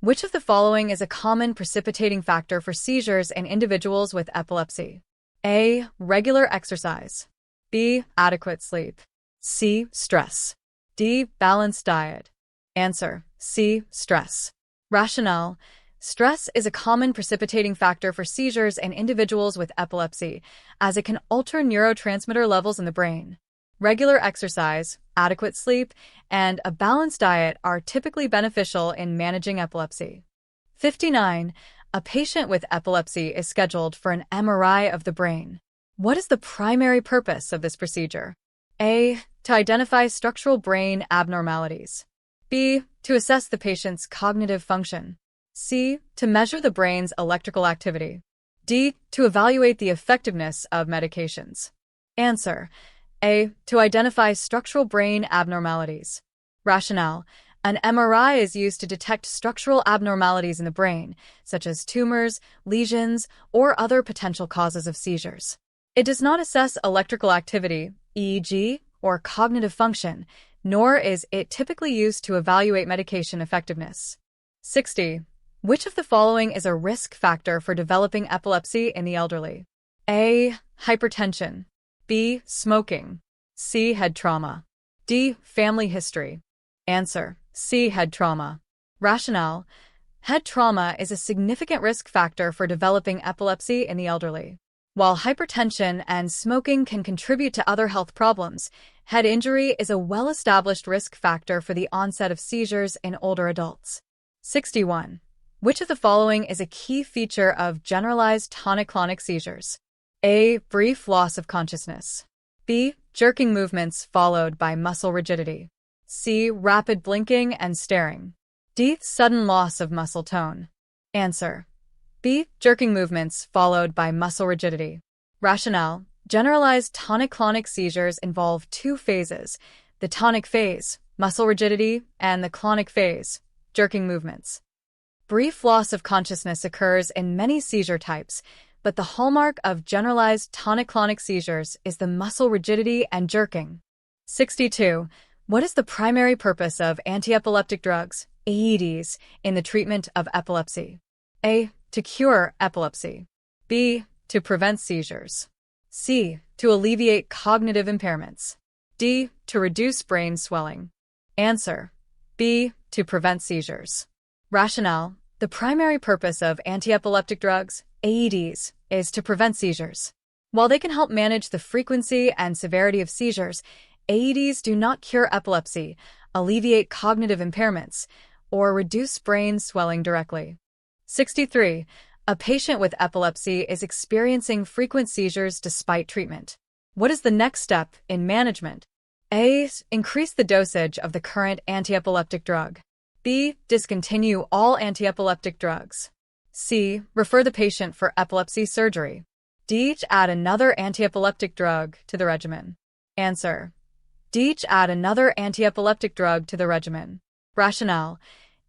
A: Which of the following is a common precipitating factor for seizures in individuals with epilepsy? A. Regular exercise. B. Adequate sleep. C. Stress. D. Balanced diet. Answer: C. Stress. Rationale: stress is a common precipitating factor for seizures in individuals with epilepsy, as it can alter neurotransmitter levels in the brain. Regular exercise, adequate sleep, and a balanced diet are typically beneficial in managing epilepsy. 59. A patient with epilepsy is scheduled for an MRI of the brain. What is the primary purpose of this procedure? A. To identify structural brain abnormalities. B. To assess the patient's cognitive function. C. To measure the brain's electrical activity. D. To evaluate the effectiveness of medications. Answer: A. To identify structural brain abnormalities. Rationale: an MRI is used to detect structural abnormalities in the brain, such as tumors, lesions, or other potential causes of seizures. It does not assess electrical activity, EEG, or cognitive function, nor is it typically used to evaluate medication effectiveness. 60. Which of the following is a risk factor for developing epilepsy in the elderly? A. Hypertension. B. Smoking. C. Head trauma. D. Family history. Answer: C. Head trauma. Rationale: head trauma is a significant risk factor for developing epilepsy in the elderly. While hypertension and smoking can contribute to other health problems, head injury is a well-established risk factor for the onset of seizures in older adults. 61. Which of the following is a key feature of generalized tonic-clonic seizures? A. Brief loss of consciousness. B. Jerking movements followed by muscle rigidity. C. Rapid blinking and staring. D. Sudden loss of muscle tone. Answer: B. Jerking movements followed by muscle rigidity. Rationale: generalized tonic-clonic seizures involve two phases: the tonic phase, muscle rigidity, and the clonic phase, jerking movements. Brief loss of consciousness occurs in many seizure types, but the hallmark of generalized tonic-clonic seizures is the muscle rigidity and jerking. 62. What is the primary purpose of antiepileptic drugs, AEDs, in the treatment of epilepsy? A. To cure epilepsy. B. To prevent seizures. C. To alleviate cognitive impairments. D. To reduce brain swelling. Answer: B. To prevent seizures. Rationale: the primary purpose of antiepileptic drugs, AEDs, is to prevent seizures. While they can help manage the frequency and severity of seizures, AEDs do not cure epilepsy, alleviate cognitive impairments, or reduce brain swelling directly. 63. A patient with epilepsy is experiencing frequent seizures despite treatment. What is the next step in management? A. Increase the dosage of the current antiepileptic drug. B. Discontinue all antiepileptic drugs. C. Refer the patient for epilepsy surgery. D. Add another antiepileptic drug to the regimen. Answer: D. Add another antiepileptic drug to the regimen. Rationale: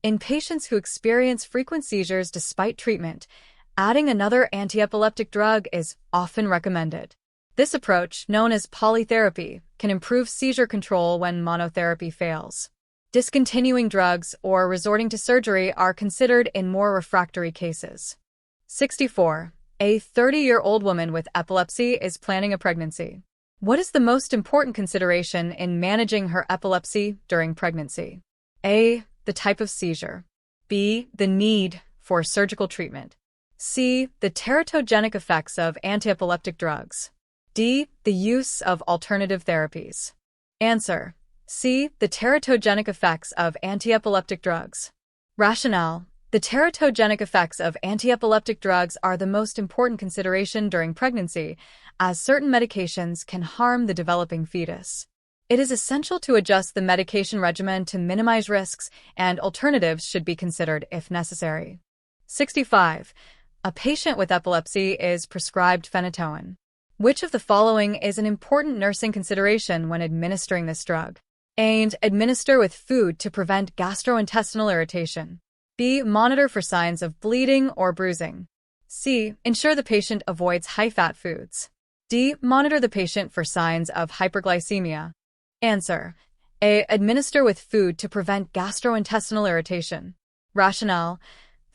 A: in patients who experience frequent seizures despite treatment, adding another antiepileptic drug is often recommended. This approach, known as polytherapy, can improve seizure control when monotherapy fails. Discontinuing drugs or resorting to surgery are considered in more refractory cases. 64. A 30-year-old woman with epilepsy is planning a pregnancy. What is the most important consideration in managing her epilepsy during pregnancy? A. The type of seizure. B. The need for surgical treatment. C. The teratogenic effects of antiepileptic drugs. D. The use of alternative therapies. Answer: C. The teratogenic effects of antiepileptic drugs. Rationale: the teratogenic effects of antiepileptic drugs are the most important consideration during pregnancy, as certain medications can harm the developing fetus. It is essential to adjust the medication regimen to minimize risks, and alternatives should be considered if necessary. 65. A patient with epilepsy is prescribed phenytoin. Which of the following is an important nursing consideration when administering this drug? A. Administer with food to prevent gastrointestinal irritation. B. Monitor for signs of bleeding or bruising. C. Ensure the patient avoids high-fat foods. D. Monitor the patient for signs of hyperglycemia. Answer: A. Administer with food to prevent gastrointestinal irritation. Rationale: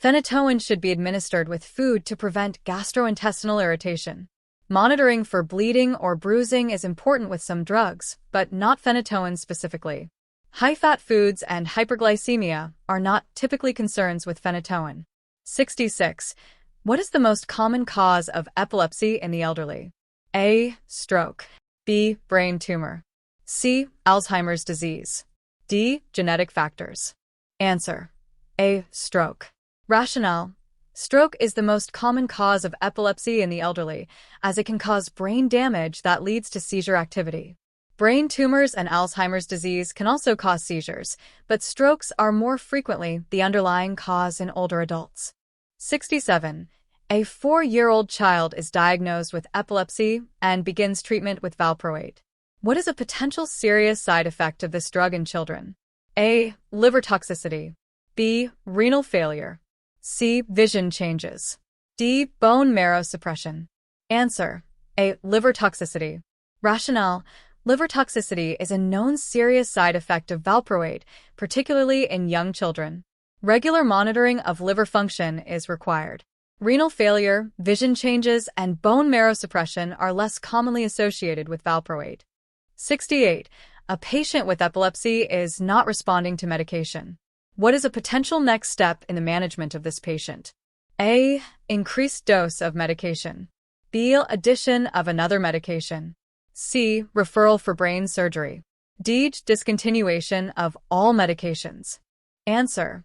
A: phenytoin should be administered with food to prevent gastrointestinal irritation. Monitoring for bleeding or bruising is important with some drugs, but not phenytoin specifically. High-fat foods and hyperglycemia are not typically concerns with phenytoin. 66. What is the most common cause of epilepsy in the elderly? A. Stroke. B. Brain tumor. C. Alzheimer's disease. D. Genetic factors. Answer: A. Stroke. Rationale: Stroke is the most common cause of epilepsy in the elderly, as it can cause brain damage that leads to seizure activity. Brain tumors and Alzheimer's disease can also cause seizures, but strokes are more frequently the underlying cause in older adults. 67. A 4-year-old child is diagnosed with epilepsy and begins treatment with valproate. What is a potential serious side effect of this drug in children? A. Liver toxicity. B. Renal failure. C. Vision changes. D. Bone marrow suppression. Answer: A. Liver toxicity. Rationale: liver toxicity is a known serious side effect of valproate, particularly in young children. Regular monitoring of liver function is required. Renal failure, vision changes, and bone marrow suppression are less commonly associated with valproate. 68. A patient with epilepsy is not responding to medication. What is a potential next step in the management of this patient? A. Increased dose of medication. B. Addition of another medication. C. Referral for brain surgery. D. Discontinuation of all medications. Answer: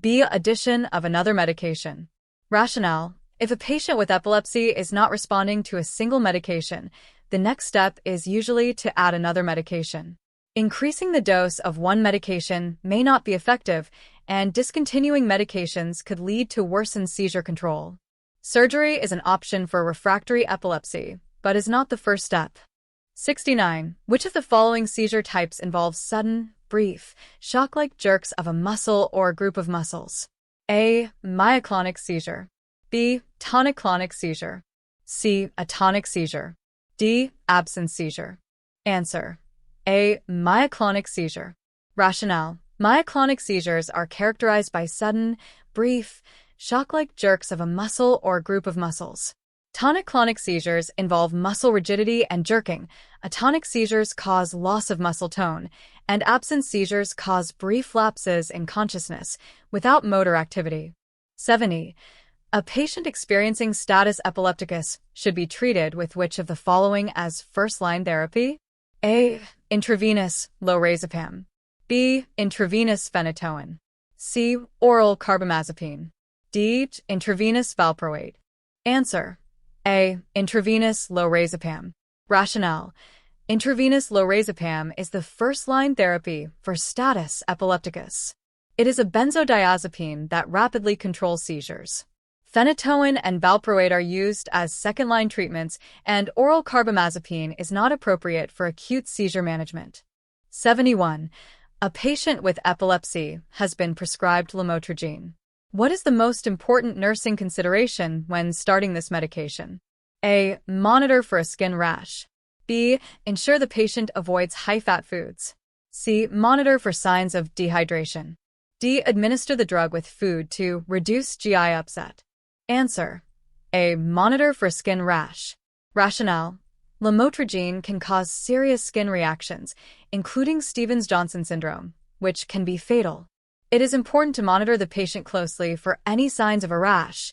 A: B. Addition of another medication. Rationale: if a patient with epilepsy is not responding to a single medication, the next step is usually to add another medication. Increasing the dose of one medication may not be effective, and discontinuing medications could lead to worsened seizure control. Surgery is an option for refractory epilepsy, but is not the first step. 69. Which of the following seizure types involves sudden, brief, shock-like jerks of a muscle or group of muscles? A. Myoclonic seizure. B. Tonic-clonic seizure. C. Atonic seizure. D. Absence seizure. Answer: A. Myoclonic seizure. Rationale: myoclonic seizures are characterized by sudden, brief, shock-like jerks of a muscle or group of muscles. Tonic-clonic seizures involve muscle rigidity and jerking, atonic seizures cause loss of muscle tone, and absence seizures cause brief lapses in consciousness without motor activity. 70. A patient experiencing status epilepticus should be treated with which of the following as first-line therapy? A. Intravenous lorazepam. B. Intravenous phenytoin. C. Oral carbamazepine. D. Intravenous valproate. Answer: A. Intravenous lorazepam. Rationale: intravenous lorazepam is the first-line therapy for status epilepticus. It is a benzodiazepine that rapidly controls seizures. Phenytoin and valproate are used as second-line treatments, and oral carbamazepine is not appropriate for acute seizure management. 71. A patient with epilepsy has been prescribed lamotrigine. What is the most important nursing consideration when starting this medication? A. Monitor for a skin rash. B. Ensure the patient avoids high-fat foods. C. Monitor for signs of dehydration. D. Administer the drug with food to reduce GI upset. Answer: A. Monitor for skin rash. Rationale: lamotrigine can cause serious skin reactions, including Stevens-Johnson syndrome, which can be fatal. It is important to monitor the patient closely for any signs of a rash,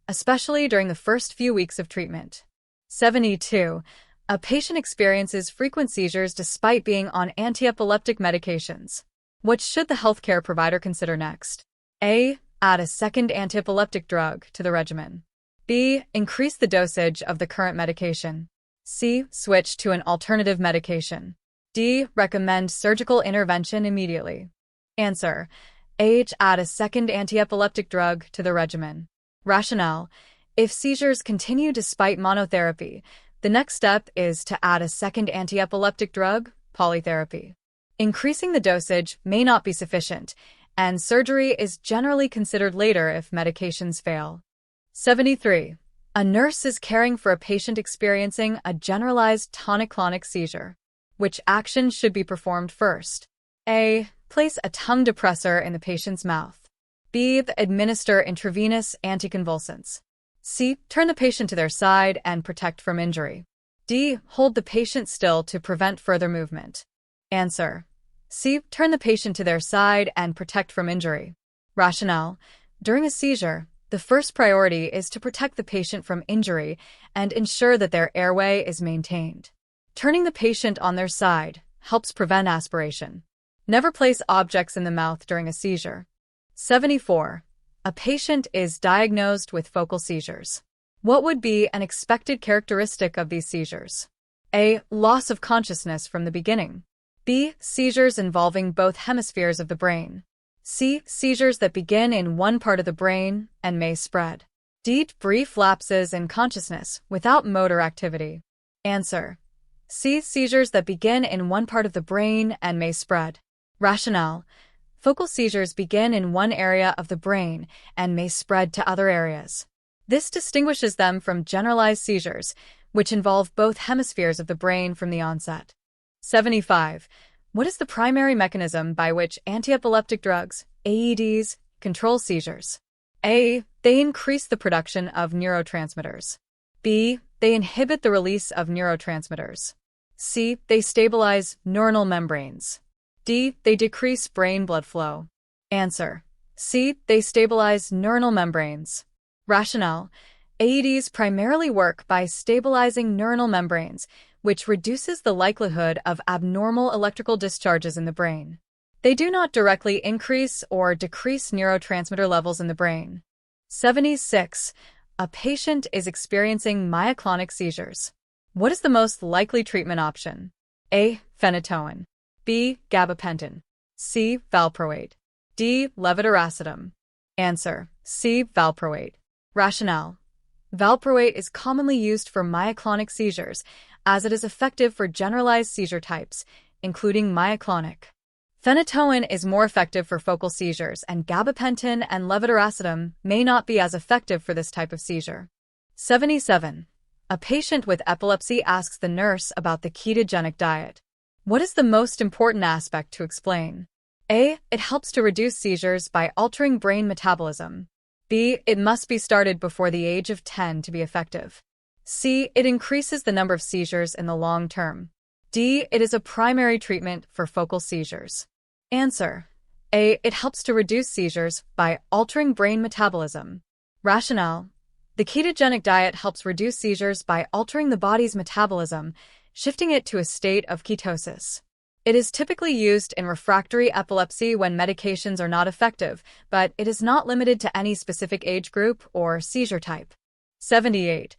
A: especially during the first few weeks of treatment. 72. A patient experiences frequent seizures despite being on anti-epileptic medications. What should the healthcare provider consider next? A. Add a second anti-epileptic drug to the regimen. B. Increase the dosage of the current medication. C. Switch to an alternative medication. D. Recommend surgical intervention immediately. Answer: A. Add a second anti-epileptic drug to the regimen. Rationale: if seizures continue despite monotherapy, the next step is to add a second anti-epileptic drug, polytherapy. Increasing the dosage may not be sufficient, and surgery is generally considered later if medications fail. 73. A nurse is caring for a patient experiencing a generalized tonic-clonic seizure. Which action should be performed first? A. Place a tongue depressor in the patient's mouth. B. Administer intravenous anticonvulsants. C. Turn the patient to their side and protect from injury. D. Hold the patient still to prevent further movement. Answer: C. Turn the patient to their side and protect from injury. Rationale: during a seizure, the first priority is to protect the patient from injury and ensure that their airway is maintained. Turning the patient on their side helps prevent aspiration. Never place objects in the mouth during a seizure. 74. A patient is diagnosed with focal seizures. What would be an expected characteristic of these seizures? A. Loss of consciousness from the beginning. B. Seizures involving both hemispheres of the brain. C. Seizures that begin in one part of the brain and may spread. D. Brief lapses in consciousness without motor activity. Answer: C. Seizures that begin in one part of the brain and may spread. Rationale: focal seizures begin in one area of the brain and may spread to other areas. This distinguishes them from generalized seizures, which involve both hemispheres of the brain from the onset. 75. What is the primary mechanism by which antiepileptic drugs, AEDs, control seizures? A. They increase the production of neurotransmitters. B. They inhibit the release of neurotransmitters. C. They stabilize neuronal membranes. D. They decrease brain blood flow. Answer: C. They stabilize neuronal membranes. Rationale: AEDs primarily work by stabilizing neuronal membranes, which reduces the likelihood of abnormal electrical discharges in the brain. They do not directly increase or decrease neurotransmitter levels in the brain. 76. A patient is experiencing myoclonic seizures. What is the most likely treatment option? A. Phenytoin. B. Gabapentin. C. Valproate. D. Levetiracetam. Answer: C. Valproate. Rationale: valproate is commonly used for myoclonic seizures, as it is effective for generalized seizure types, including myoclonic. Phenytoin is more effective for focal seizures, and gabapentin and levetiracetam may not be as effective for this type of seizure. 77. A patient with epilepsy asks the nurse about the ketogenic diet. What is the most important aspect to explain? A. It helps to reduce seizures by altering brain metabolism. B. It must be started before the age of 10 to be effective. C. It increases the number of seizures in the long term. D. It is a primary treatment for focal seizures. Answer: A. It helps to reduce seizures by altering brain metabolism. Rationale: the ketogenic diet helps reduce seizures by altering the body's metabolism, shifting it to a state of ketosis. It is typically used in refractory epilepsy when medications are not effective, but it is not limited to any specific age group or seizure type. 78.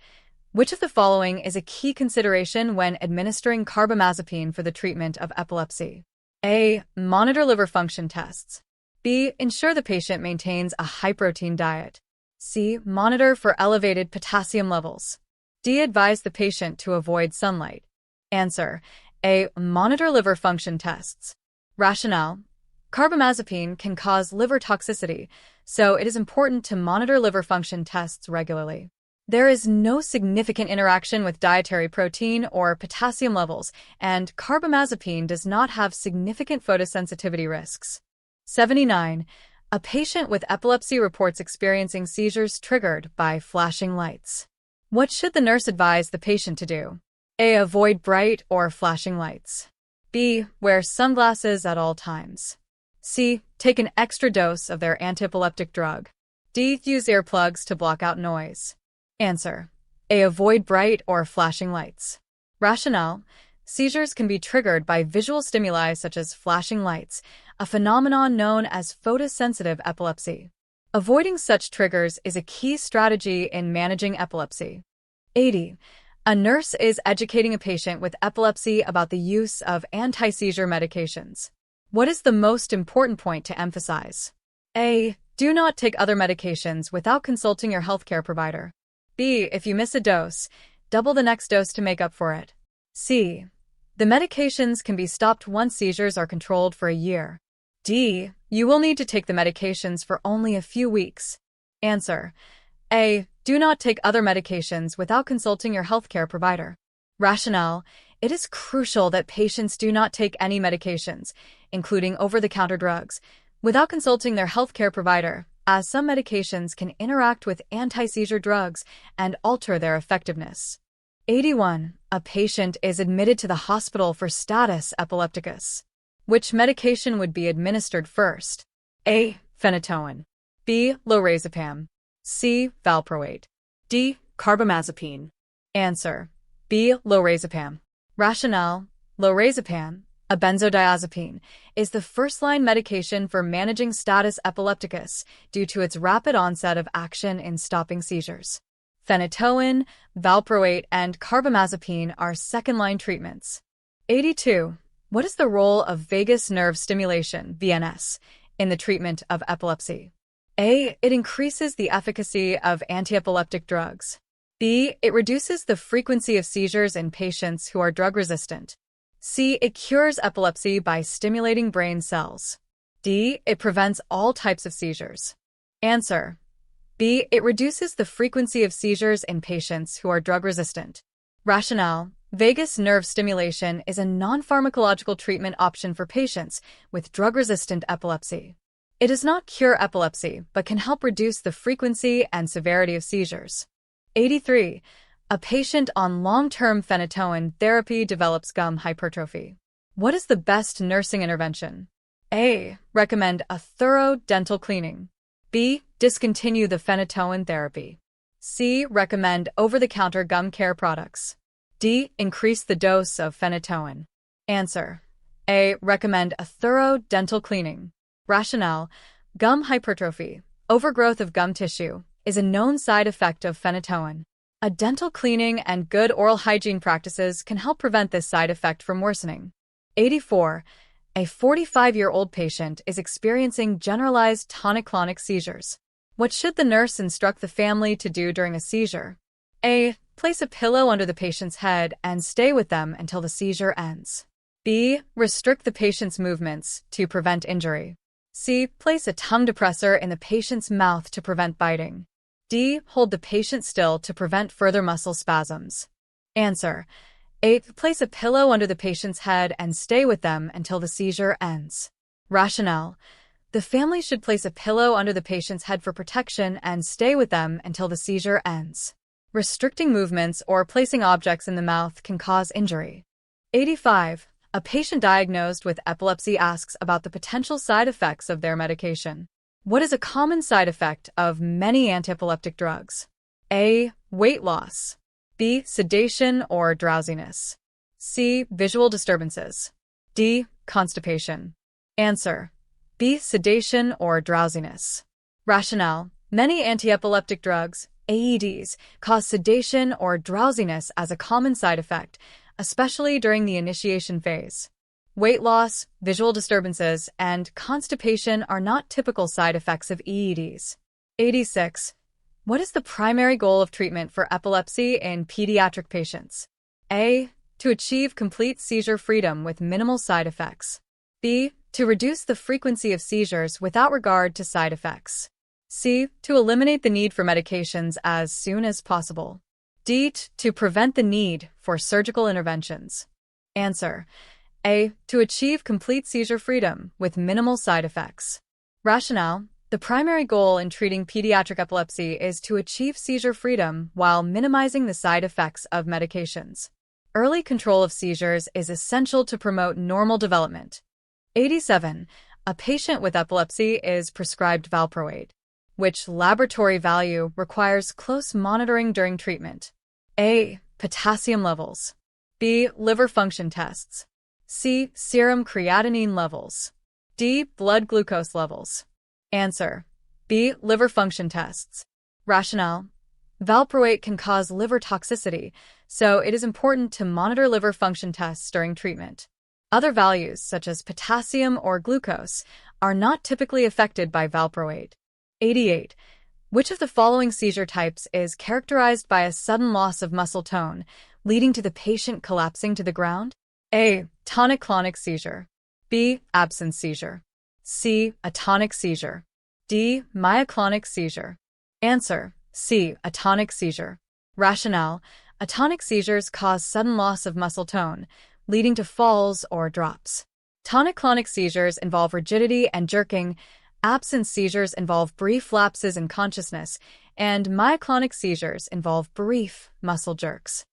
A: Which of the following is a key consideration when administering carbamazepine for the treatment of epilepsy? A. Monitor liver function tests. B. Ensure the patient maintains a high-protein diet. C. Monitor for elevated potassium levels. D. Advise the patient to avoid sunlight. Answer: A. Monitor liver function tests. Rationale: carbamazepine can cause liver toxicity, so it is important to monitor liver function tests regularly. There is no significant interaction with dietary protein or potassium levels, and carbamazepine does not have significant photosensitivity risks. 79. A patient with epilepsy reports experiencing seizures triggered by flashing lights. What should the nurse advise the patient to do? A. Avoid bright or flashing lights. B. Wear sunglasses at all times. C. Take an extra dose of their antiepileptic drug. D. Use earplugs to block out noise. Answer: A. Avoid bright or flashing lights. Rationale: seizures can be triggered by visual stimuli such as flashing lights, a phenomenon known as photosensitive epilepsy. Avoiding such triggers is a key strategy in managing epilepsy. 80. A nurse is educating a patient with epilepsy about the use of anti-seizure medications. What is the most important point to emphasize? A. Do not take other medications without consulting your healthcare provider. B. If you miss a dose, double the next dose to make up for it. C. The medications can be stopped once seizures are controlled for a year. D. You will need to take the medications for only a few weeks. Answer: A. Do not take other medications without consulting your healthcare provider. Rationale: it is crucial that patients do not take any medications, including over-the-counter drugs, without consulting their healthcare provider, as some medications can interact with anti-seizure drugs and alter their effectiveness. 81. A patient is admitted to the hospital for status epilepticus. Which medication would be administered first? A. Phenytoin. B. Lorazepam. C. Valproate. D. Carbamazepine. Answer: B. Lorazepam. Rationale: lorazepam, A benzodiazepine is the first-line medication for managing status epilepticus due to its rapid onset of action in stopping seizures. Phenytoin, valproate, and carbamazepine are second-line treatments. 82. What is the role of vagus nerve stimulation, VNS, in the treatment of epilepsy? A. It increases the efficacy of antiepileptic drugs. B. It reduces the frequency of seizures in patients who are drug-resistant. C. It cures epilepsy by stimulating brain cells. D. It prevents all types of seizures. Answer. B. It reduces the frequency of seizures in patients who are drug-resistant. Rationale. Vagus nerve stimulation is a non-pharmacological treatment option for patients with drug-resistant epilepsy. It does not cure epilepsy, but can help reduce the frequency and severity of seizures. 83. A patient on long-term phenytoin therapy develops gum hypertrophy. What is the best nursing intervention? A. Recommend a thorough dental cleaning. B. Discontinue the phenytoin therapy. C. Recommend over-the-counter gum care products. D. Increase the dose of phenytoin. Answer. A. Recommend a thorough dental cleaning. Rationale. Gum hypertrophy, overgrowth of gum tissue, is a known side effect of phenytoin. A dental cleaning and good oral hygiene practices can help prevent this side effect from worsening. 84. A 45-year-old patient is experiencing generalized tonic-clonic seizures. What should the nurse instruct the family to do during a seizure? A. Place a pillow under the patient's head and stay with them until the seizure ends. B. Restrict the patient's movements to prevent injury. C. Place a tongue depressor in the patient's mouth to prevent biting. D. Hold the patient still to prevent further muscle spasms. Answer. A. Place a pillow under the patient's head and stay with them until the seizure ends. Rationale. The family should place a pillow under the patient's head for protection and stay with them until the seizure ends. Restricting movements or placing objects in the mouth can cause injury. 85. A patient diagnosed with epilepsy asks about the potential side effects of their medication. What is a common side effect of many antiepileptic drugs? A. Weight loss. B. Sedation or drowsiness. C. Visual disturbances. D. Constipation. Answer. B. Sedation or drowsiness. Rationale. Many antiepileptic drugs, AEDs, cause sedation or drowsiness as a common side effect, especially during the initiation phase. Weight loss, visual disturbances, and constipation are not typical side effects of AEDs. 86. What is the primary goal of treatment for epilepsy in pediatric patients? A. To achieve complete seizure freedom with minimal side effects. B. To reduce the frequency of seizures without regard to side effects. C. To eliminate the need for medications as soon as possible. D. To prevent the need for surgical interventions. Answer. A. To achieve complete seizure freedom with minimal side effects. Rationale. The primary goal in treating pediatric epilepsy is to achieve seizure freedom while minimizing the side effects of medications. Early control of seizures is essential to promote normal development. 87. A patient with epilepsy is prescribed valproate. Which laboratory value requires close monitoring during treatment? A. Potassium levels. B. Liver function tests. C. Serum creatinine levels. D. Blood glucose levels. Answer. B. Liver function tests. Rationale. Valproate can cause liver toxicity, so it is important to monitor liver function tests during treatment. Other values, such as potassium or glucose, are not typically affected by valproate. 88. Which of the following seizure types is characterized by a sudden loss of muscle tone, leading to the patient collapsing to the ground? A. Tonic-clonic seizure. B. Absence seizure. C. Atonic seizure. D. Myoclonic seizure. Answer. C. Atonic seizure. Rationale. Atonic seizures cause sudden loss of muscle tone, leading to falls or drops. Tonic-clonic seizures involve rigidity and jerking, absence seizures involve brief lapses in consciousness, and myoclonic seizures involve brief muscle jerks.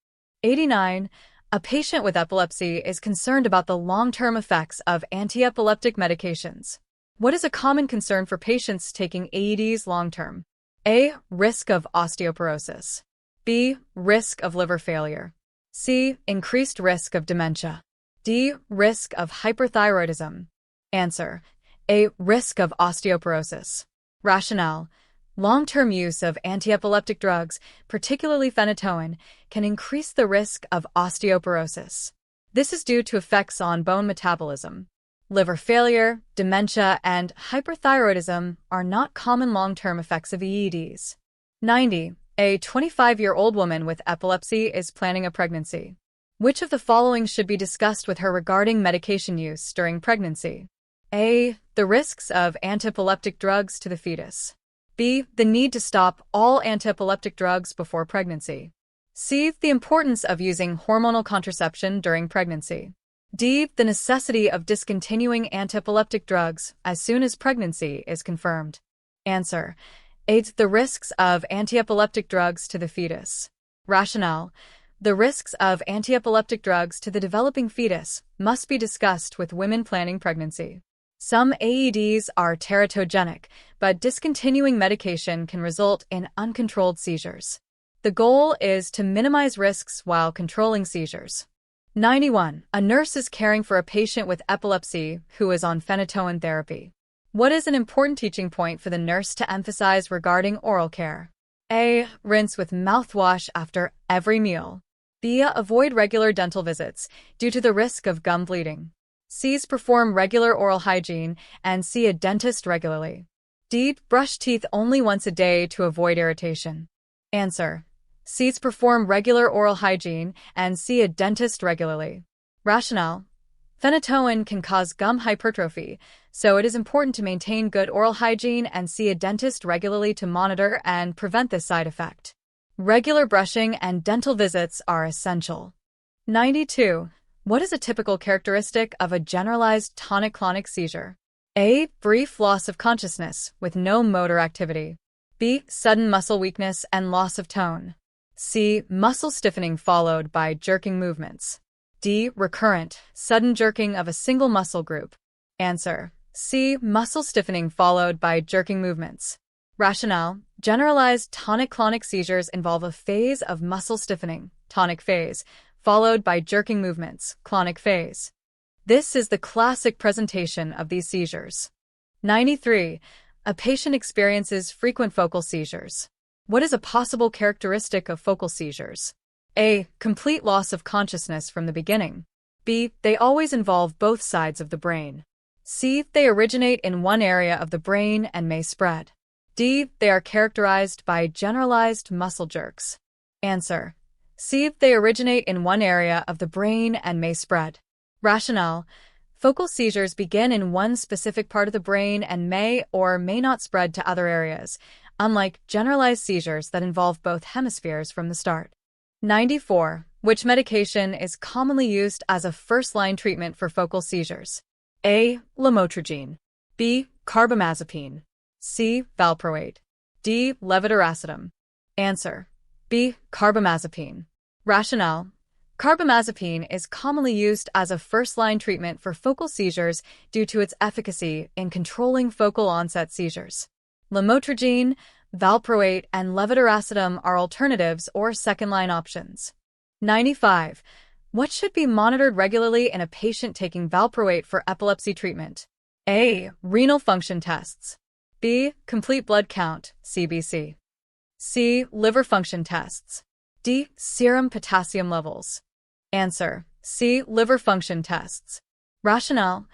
A: 89. A patient with epilepsy is concerned about the long-term effects of antiepileptic medications. What is a common concern for patients taking AEDs long-term? A. Risk of osteoporosis. B. Risk of liver failure. C. Increased risk of dementia. D. Risk of hyperthyroidism. Answer: A. Risk of osteoporosis. Rationale: long-term use of antiepileptic drugs, particularly phenytoin, can increase the risk of osteoporosis. This is due to effects on bone metabolism. Liver failure, dementia, and hyperthyroidism are not common long-term effects of EEDs. 90. A 25-year-old woman with epilepsy is planning a pregnancy. Which of the following should be discussed with her regarding medication use during pregnancy? A. The risks of antiepileptic drugs to the fetus. B. The need to stop all antiepileptic drugs before pregnancy. C. The importance of using hormonal contraception during pregnancy. D. The necessity of discontinuing antiepileptic drugs as soon as pregnancy is confirmed. Answer: A. The risks of antiepileptic drugs to the fetus. Rationale: the risks of antiepileptic drugs to the developing fetus must be discussed with women planning pregnancy. Some AEDs are teratogenic, but discontinuing medication can result in uncontrolled seizures. The goal is to minimize risks while controlling seizures. 91. A nurse is caring for a patient with epilepsy who is on phenytoin therapy. What is an important teaching point for the nurse to emphasize regarding oral care? A. Rinse with mouthwash after every meal. B. Avoid regular dental visits due to the risk of gum bleeding. C. Perform regular oral hygiene and see a dentist regularly. D. Brush teeth only once a day to avoid irritation. Answer: C. Perform regular oral hygiene and see a dentist regularly. Rationale: phenytoin can cause gum hypertrophy, so it is important to maintain good oral hygiene and see a dentist regularly to monitor and prevent this side effect. Regular brushing and dental visits are essential. 92. What is a typical characteristic of a generalized tonic-clonic seizure? A. Brief loss of consciousness with no motor activity. B. Sudden muscle weakness and loss of tone. C. Muscle stiffening followed by jerking movements. D. Recurrent, sudden jerking of a single muscle group. Answer: C. Muscle stiffening followed by jerking movements. Rationale: generalized tonic-clonic seizures involve a phase of muscle stiffening, tonic phase, followed by jerking movements, clonic phase. This is the classic presentation of these seizures. 93. A patient experiences frequent focal seizures. What is a possible characteristic of focal seizures? A. Complete loss of consciousness from the beginning. B. They always involve both sides of the brain. C. They originate in one area of the brain and may spread. D. They are characterized by generalized muscle jerks. Answer: C. They originate in one area of the brain and may spread. Rationale: focal seizures begin in one specific part of the brain and may or may not spread to other areas, unlike generalized seizures that involve both hemispheres from the start. 94. Which medication is commonly used as a first-line treatment for focal seizures? A. Lamotrigine. B. Carbamazepine. C. Valproate. D. Levetiracetam. Answer: B. Carbamazepine. Rationale: carbamazepine is commonly used as a first-line treatment for focal seizures due to its efficacy in controlling focal onset seizures. Lamotrigine, valproate, and levetiracetam are alternatives or second-line options. 95. What should be monitored regularly in a patient taking valproate for epilepsy treatment? A. Renal function tests. B. Complete blood count, CBC. C. Liver function tests. D. Serum potassium levels. Answer: C. Liver function tests. Rationale: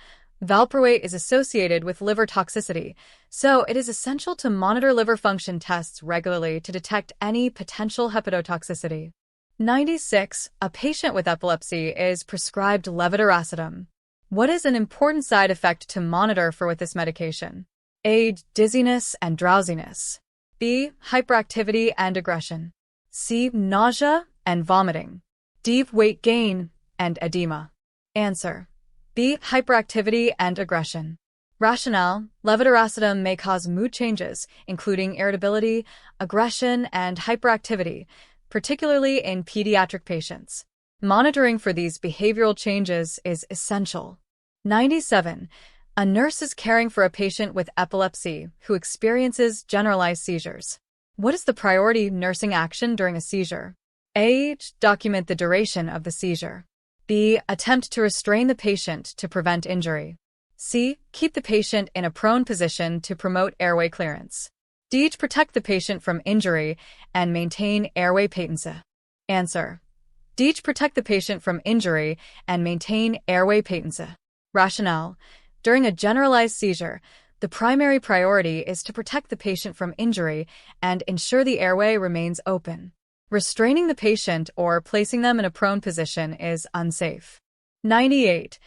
A: valproate is associated with liver toxicity, so it is essential to monitor liver function tests regularly to detect any potential hepatotoxicity. 96. A patient with epilepsy is prescribed levetiracetam. What is an important side effect to monitor for with this medication? A. Dizziness and drowsiness. B. Hyperactivity and aggression. C. Nausea and vomiting. D. Weight gain and edema. Answer: B. Hyperactivity and aggression. Rationale: levetiracetam may cause mood changes, including irritability, aggression, and hyperactivity, particularly in pediatric patients. Monitoring for these behavioral changes is essential. 97. A nurse is caring for a patient with epilepsy who experiences generalized seizures. What is the priority nursing action during a seizure? A. Document the duration of the seizure. B. Attempt to restrain the patient to prevent injury. C. Keep the patient in a prone position to promote airway clearance. D. Protect the patient from injury and maintain airway patency. Answer. D. Protect the patient from injury and maintain airway patency. Rationale. During a generalized seizure, the primary priority is to protect the patient from injury and ensure the airway remains open. Restraining the patient or placing them in a prone position is unsafe. 98.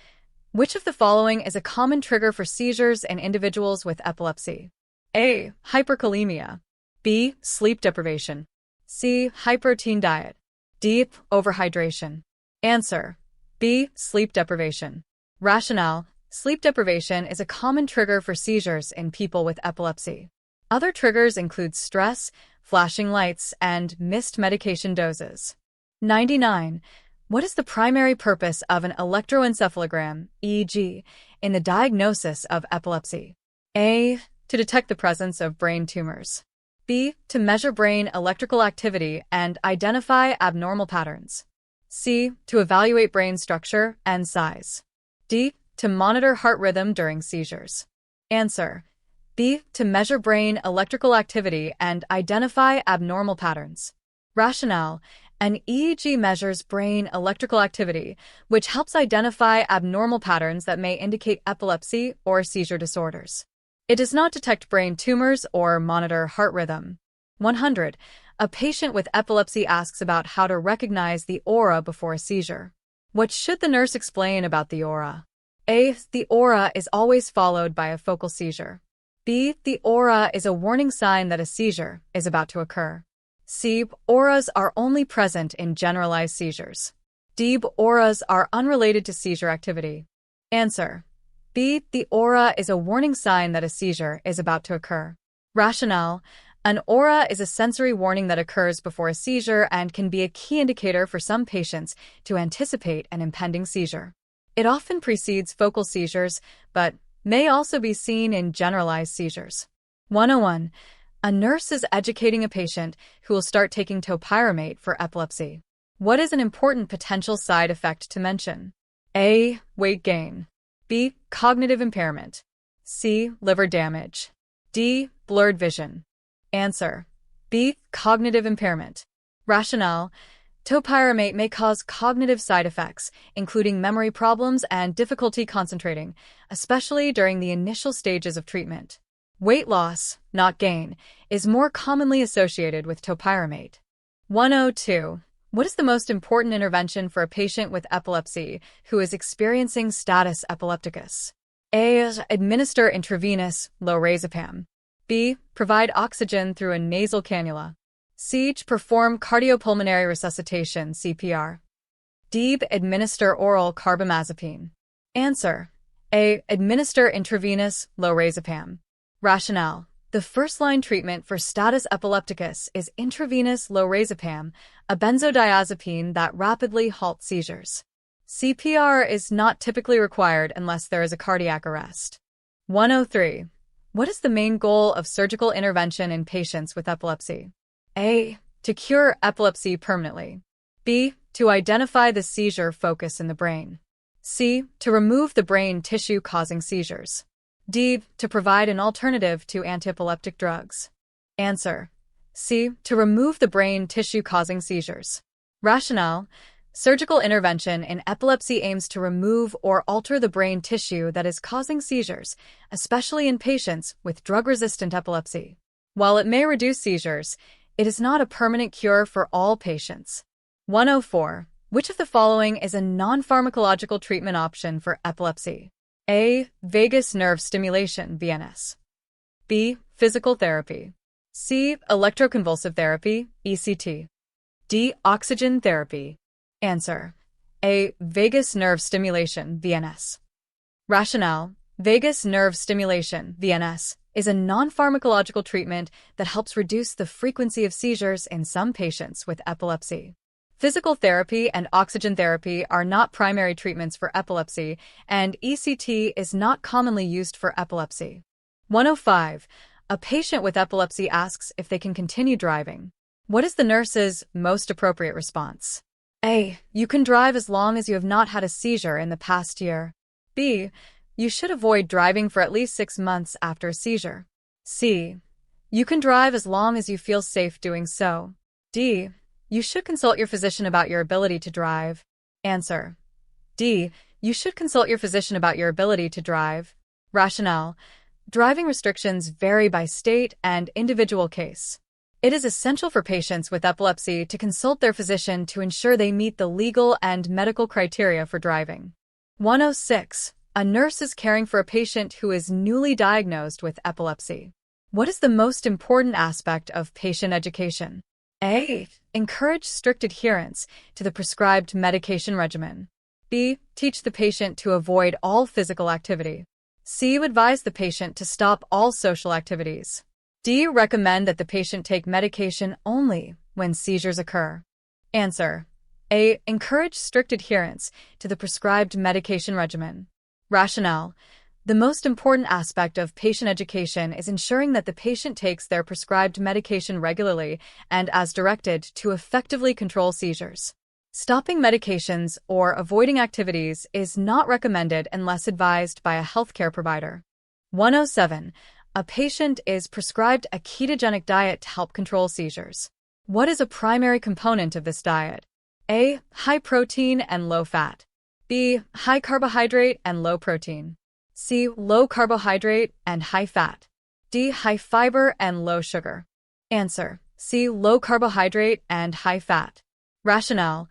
A: Which of the following is a common trigger for seizures in individuals with epilepsy? A. Hyperkalemia. B. Sleep deprivation. C. High-protein diet. D. Overhydration. Answer. B. Sleep deprivation. Rationale. Sleep deprivation is a common trigger for seizures in people with epilepsy. Other triggers include stress, flashing lights, and missed medication doses. 99. What is the primary purpose of an electroencephalogram, EEG, in the diagnosis of epilepsy? A. To detect the presence of brain tumors. B. To measure brain electrical activity and identify abnormal patterns. C. To evaluate brain structure and size. D. To monitor heart rhythm during seizures. Answer. B. To measure brain electrical activity and identify abnormal patterns. Rationale. An EEG measures brain electrical activity, which helps identify abnormal patterns that may indicate epilepsy or seizure disorders. It does not detect brain tumors or monitor heart rhythm. 100. A patient with epilepsy asks about how to recognize the aura before a seizure. What should the nurse explain about the aura? A. The aura is always followed by a focal seizure. B. The aura is a warning sign that a seizure is about to occur. C. Auras are only present in generalized seizures. D. Auras are unrelated to seizure activity. Answer. B. The aura is a warning sign that a seizure is about to occur. Rationale. An aura is a sensory warning that occurs before a seizure and can be a key indicator for some patients to anticipate an impending seizure. It often precedes focal seizures, but may also be seen in generalized seizures. 101. A nurse is educating a patient who will start taking topiramate for epilepsy. What is an important potential side effect to mention? A. Weight gain. B. Cognitive impairment. C. Liver damage. D. Blurred vision. Answer. B. Cognitive impairment. Rationale. Topiramate may cause cognitive side effects, including memory problems and difficulty concentrating, especially during the initial stages of treatment. Weight loss, not gain, is more commonly associated with topiramate. 102. What is the most important intervention for a patient with epilepsy who is experiencing status epilepticus? A. Administer intravenous lorazepam. B. Provide oxygen through a nasal cannula. C. Perform cardiopulmonary resuscitation (CPR). D. Administer oral carbamazepine. Answer. A. Administer intravenous lorazepam. Rationale. The first-line treatment for status epilepticus is intravenous lorazepam, a benzodiazepine that rapidly halts seizures. CPR is not typically required unless there is a cardiac arrest. 103. What is the main goal of surgical intervention in patients with epilepsy? A. To cure epilepsy permanently. B. To identify the seizure focus in the brain. C. To remove the brain tissue causing seizures. D. To provide an alternative to antiepileptic drugs. Answer. C. To remove the brain tissue causing seizures. Rationale. Surgical intervention in epilepsy aims to remove or alter the brain tissue that is causing seizures, especially in patients with drug-resistant epilepsy. While it may reduce seizures, it is not a permanent cure for all patients. 104. Which of the following is a non-pharmacological treatment option for epilepsy? A. Vagus nerve stimulation (VNS). B. Physical therapy. C. Electroconvulsive therapy (ECT). D. Oxygen therapy. Answer. A. Vagus nerve stimulation (VNS). Rationale. Vagus nerve stimulation (VNS) is a non-pharmacological treatment that helps reduce the frequency of seizures in some patients with epilepsy. Physical therapy and oxygen therapy are not primary treatments for epilepsy, and ECT is not commonly used for epilepsy. 105. A patient with epilepsy asks if they can continue driving. What is the nurse's most appropriate response? A. You can drive as long as you have not had a seizure in the past year. B. You should avoid driving for at least 6 months after a seizure. C. You can drive as long as you feel safe doing so. D. You should consult your physician about your ability to drive. Answer. D. You should consult your physician about your ability to drive. Rationale. Driving restrictions vary by state and individual case. It is essential for patients with epilepsy to consult their physician to ensure they meet the legal and medical criteria for driving. 106. A nurse is caring for a patient who is newly diagnosed with epilepsy. What is the most important aspect of patient education? A. Encourage strict adherence to the prescribed medication regimen. B. Teach the patient to avoid all physical activity. C. Advise the patient to stop all social activities. D. Recommend that the patient take medication only when seizures occur. Answer. A. Encourage strict adherence to the prescribed medication regimen. Rationale. The most important aspect of patient education is ensuring that the patient takes their prescribed medication regularly and as directed to effectively control seizures. Stopping medications or avoiding activities is not recommended unless advised by a healthcare provider. 107. A patient is prescribed a ketogenic diet to help control seizures. What is a primary component of this diet? A. High protein and low fat. B. High carbohydrate and low protein. C. Low carbohydrate and high fat. D. High fiber and low sugar. Answer. C. Low carbohydrate and high fat. Rationale.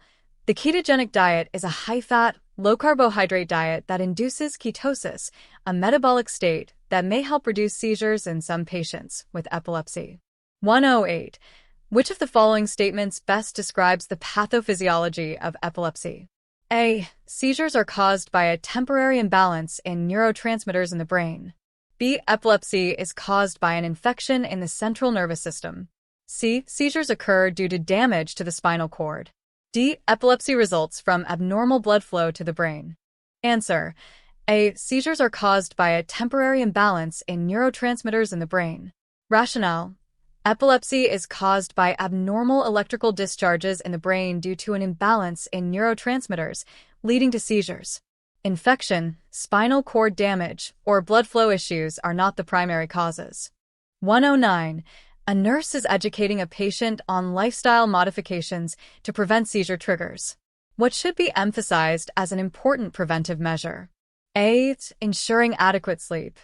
A: The ketogenic diet is a high-fat, low-carbohydrate diet that induces ketosis, a metabolic state that may help reduce seizures in some patients with epilepsy. 108. Which of the following statements best describes the pathophysiology of epilepsy? A. Seizures are caused by a temporary imbalance in neurotransmitters in the brain. B. Epilepsy is caused by an infection in the central nervous system. C. Seizures occur due to damage to the spinal cord. D. Epilepsy results from abnormal blood flow to the brain. Answer. A. Seizures are caused by a temporary imbalance in neurotransmitters in the brain. Rationale. Epilepsy is caused by abnormal electrical discharges in the brain due to an imbalance in neurotransmitters, leading to seizures. Infection, spinal cord damage, or blood flow issues are not the primary causes. 109. A nurse is educating a patient on lifestyle modifications to prevent seizure triggers. What should be emphasized as an important preventive measure? A. Ensuring adequate sleep.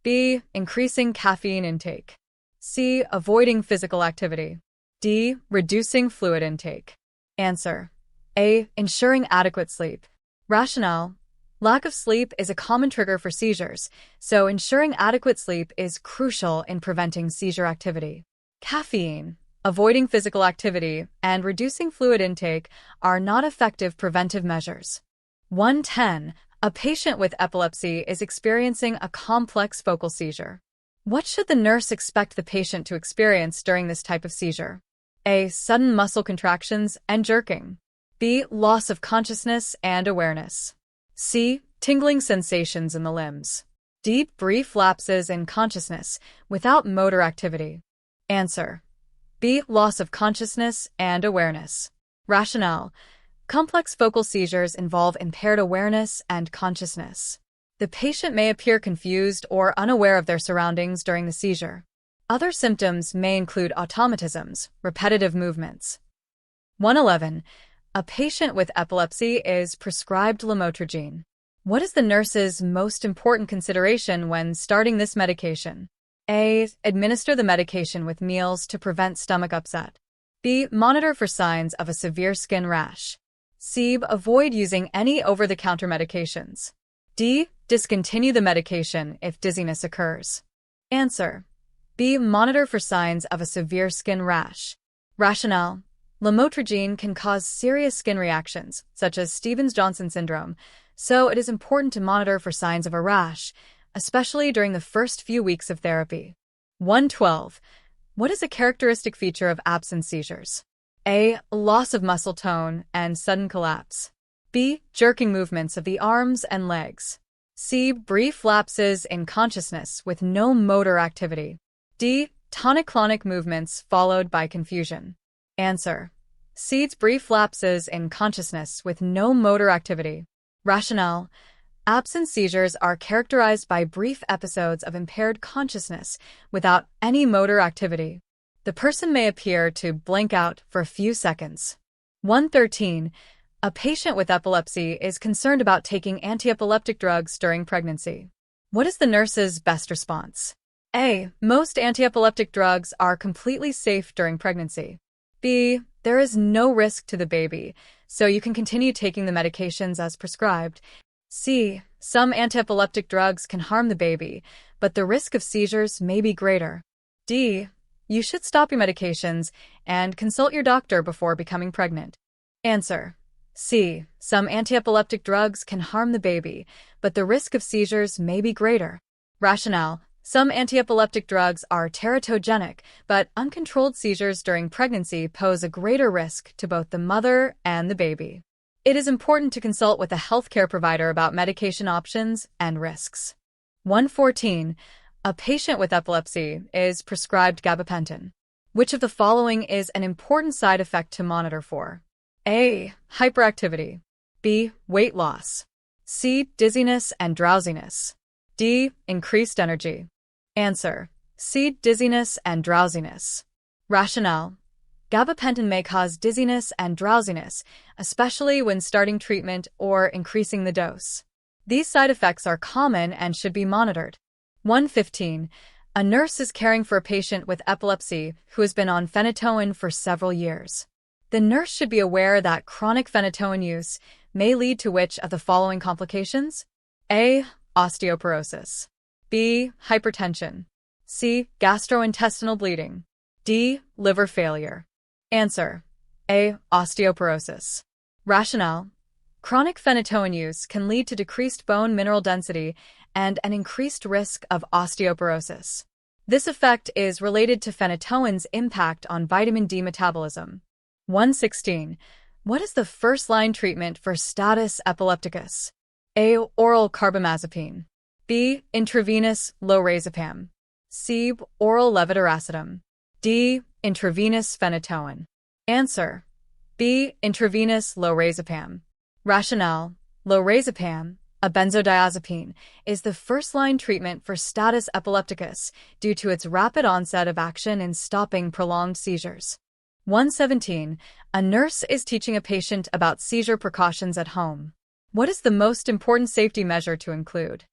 A: B. Increasing caffeine intake. C. Avoiding physical activity. D. Reducing fluid intake. Answer. A. Ensuring adequate sleep. Rationale. Lack of sleep is a common trigger for seizures, so ensuring adequate sleep is crucial in preventing seizure activity. Caffeine, avoiding physical activity, and reducing fluid intake are not effective preventive measures. 110. A patient with epilepsy is experiencing a complex focal seizure. What should the nurse expect the patient to experience during this type of seizure? A. Sudden muscle contractions and jerking. B. Loss of consciousness and awareness. C. Tingling sensations in the limbs. D. Brief lapses in consciousness without motor activity. Answer. B. Loss of consciousness and awareness. Rationale. Complex focal seizures involve impaired awareness and consciousness. The patient may appear confused or unaware of their surroundings during the seizure. Other symptoms may include automatisms, repetitive movements. 111. A patient with epilepsy is prescribed lamotrigine. What is the nurse's most important consideration when starting this medication? A. Administer the medication with meals to prevent stomach upset. B. Monitor for signs of a severe skin rash. C. Avoid using any over-the-counter medications. D. Discontinue the medication if dizziness occurs. Answer. B. Monitor for signs of a severe skin rash. Rationale. Lamotrigine can cause serious skin reactions, such as Stevens-Johnson syndrome, so it is important to monitor for signs of a rash, especially during the first few weeks of therapy. 112. What is a characteristic feature of absence seizures? A. Loss of muscle tone and sudden collapse. B. Jerking movements of the arms and legs. C. Brief lapses in consciousness with no motor activity. D. Tonic-clonic movements followed by confusion. Answer. C. Brief lapses in consciousness with no motor activity. Rationale: absence seizures are characterized by brief episodes of impaired consciousness without any motor activity. The person may appear to blank out for a few seconds. 113. A patient with epilepsy is concerned about taking anti-epileptic drugs during pregnancy. What is the nurse's best response? A. Most anti-epileptic drugs are completely safe during pregnancy. B. There is no risk to the baby, so you can continue taking the medications as prescribed. C. Some anti-epileptic drugs can harm the baby, but the risk of seizures may be greater. D. You should stop your medications and consult your doctor before becoming pregnant. Answer: C. Some anti-epileptic drugs can harm the baby, but the risk of seizures may be greater. Rationale: some anti-epileptic drugs are teratogenic, but uncontrolled seizures during pregnancy pose a greater risk to both the mother and the baby. It is important to consult with a healthcare provider about medication options and risks. 114. A patient with epilepsy is prescribed gabapentin. Which of the following is an important side effect to monitor for? A. Hyperactivity. B. Weight loss. C. Dizziness and drowsiness. D. Increased energy. Answer: C. Dizziness and drowsiness. Rationale: gabapentin may cause dizziness and drowsiness, especially when starting treatment or increasing the dose. These side effects are common and should be monitored. 115. A nurse is caring for a patient with epilepsy who has been on phenytoin for several years. The nurse should be aware that chronic phenytoin use may lead to which of the following complications? A. Osteoporosis. B. Hypertension. C. Gastrointestinal bleeding. D. Liver failure. Answer: A. Osteoporosis. Rationale: chronic phenytoin use can lead to decreased bone mineral density and an increased risk of osteoporosis. This effect is related to phenytoin's impact on vitamin D metabolism. 116. What is the first-line treatment for status epilepticus? A. Oral carbamazepine. B. Intravenous lorazepam. C. Oral levetiracetam. D. Intravenous phenytoin. Answer: B. Intravenous lorazepam. Rationale: lorazepam, a benzodiazepine, is the first-line treatment for status epilepticus due to its rapid onset of action in stopping prolonged seizures. 117. A nurse is teaching a patient about seizure precautions at home. What is the most important safety measure to include?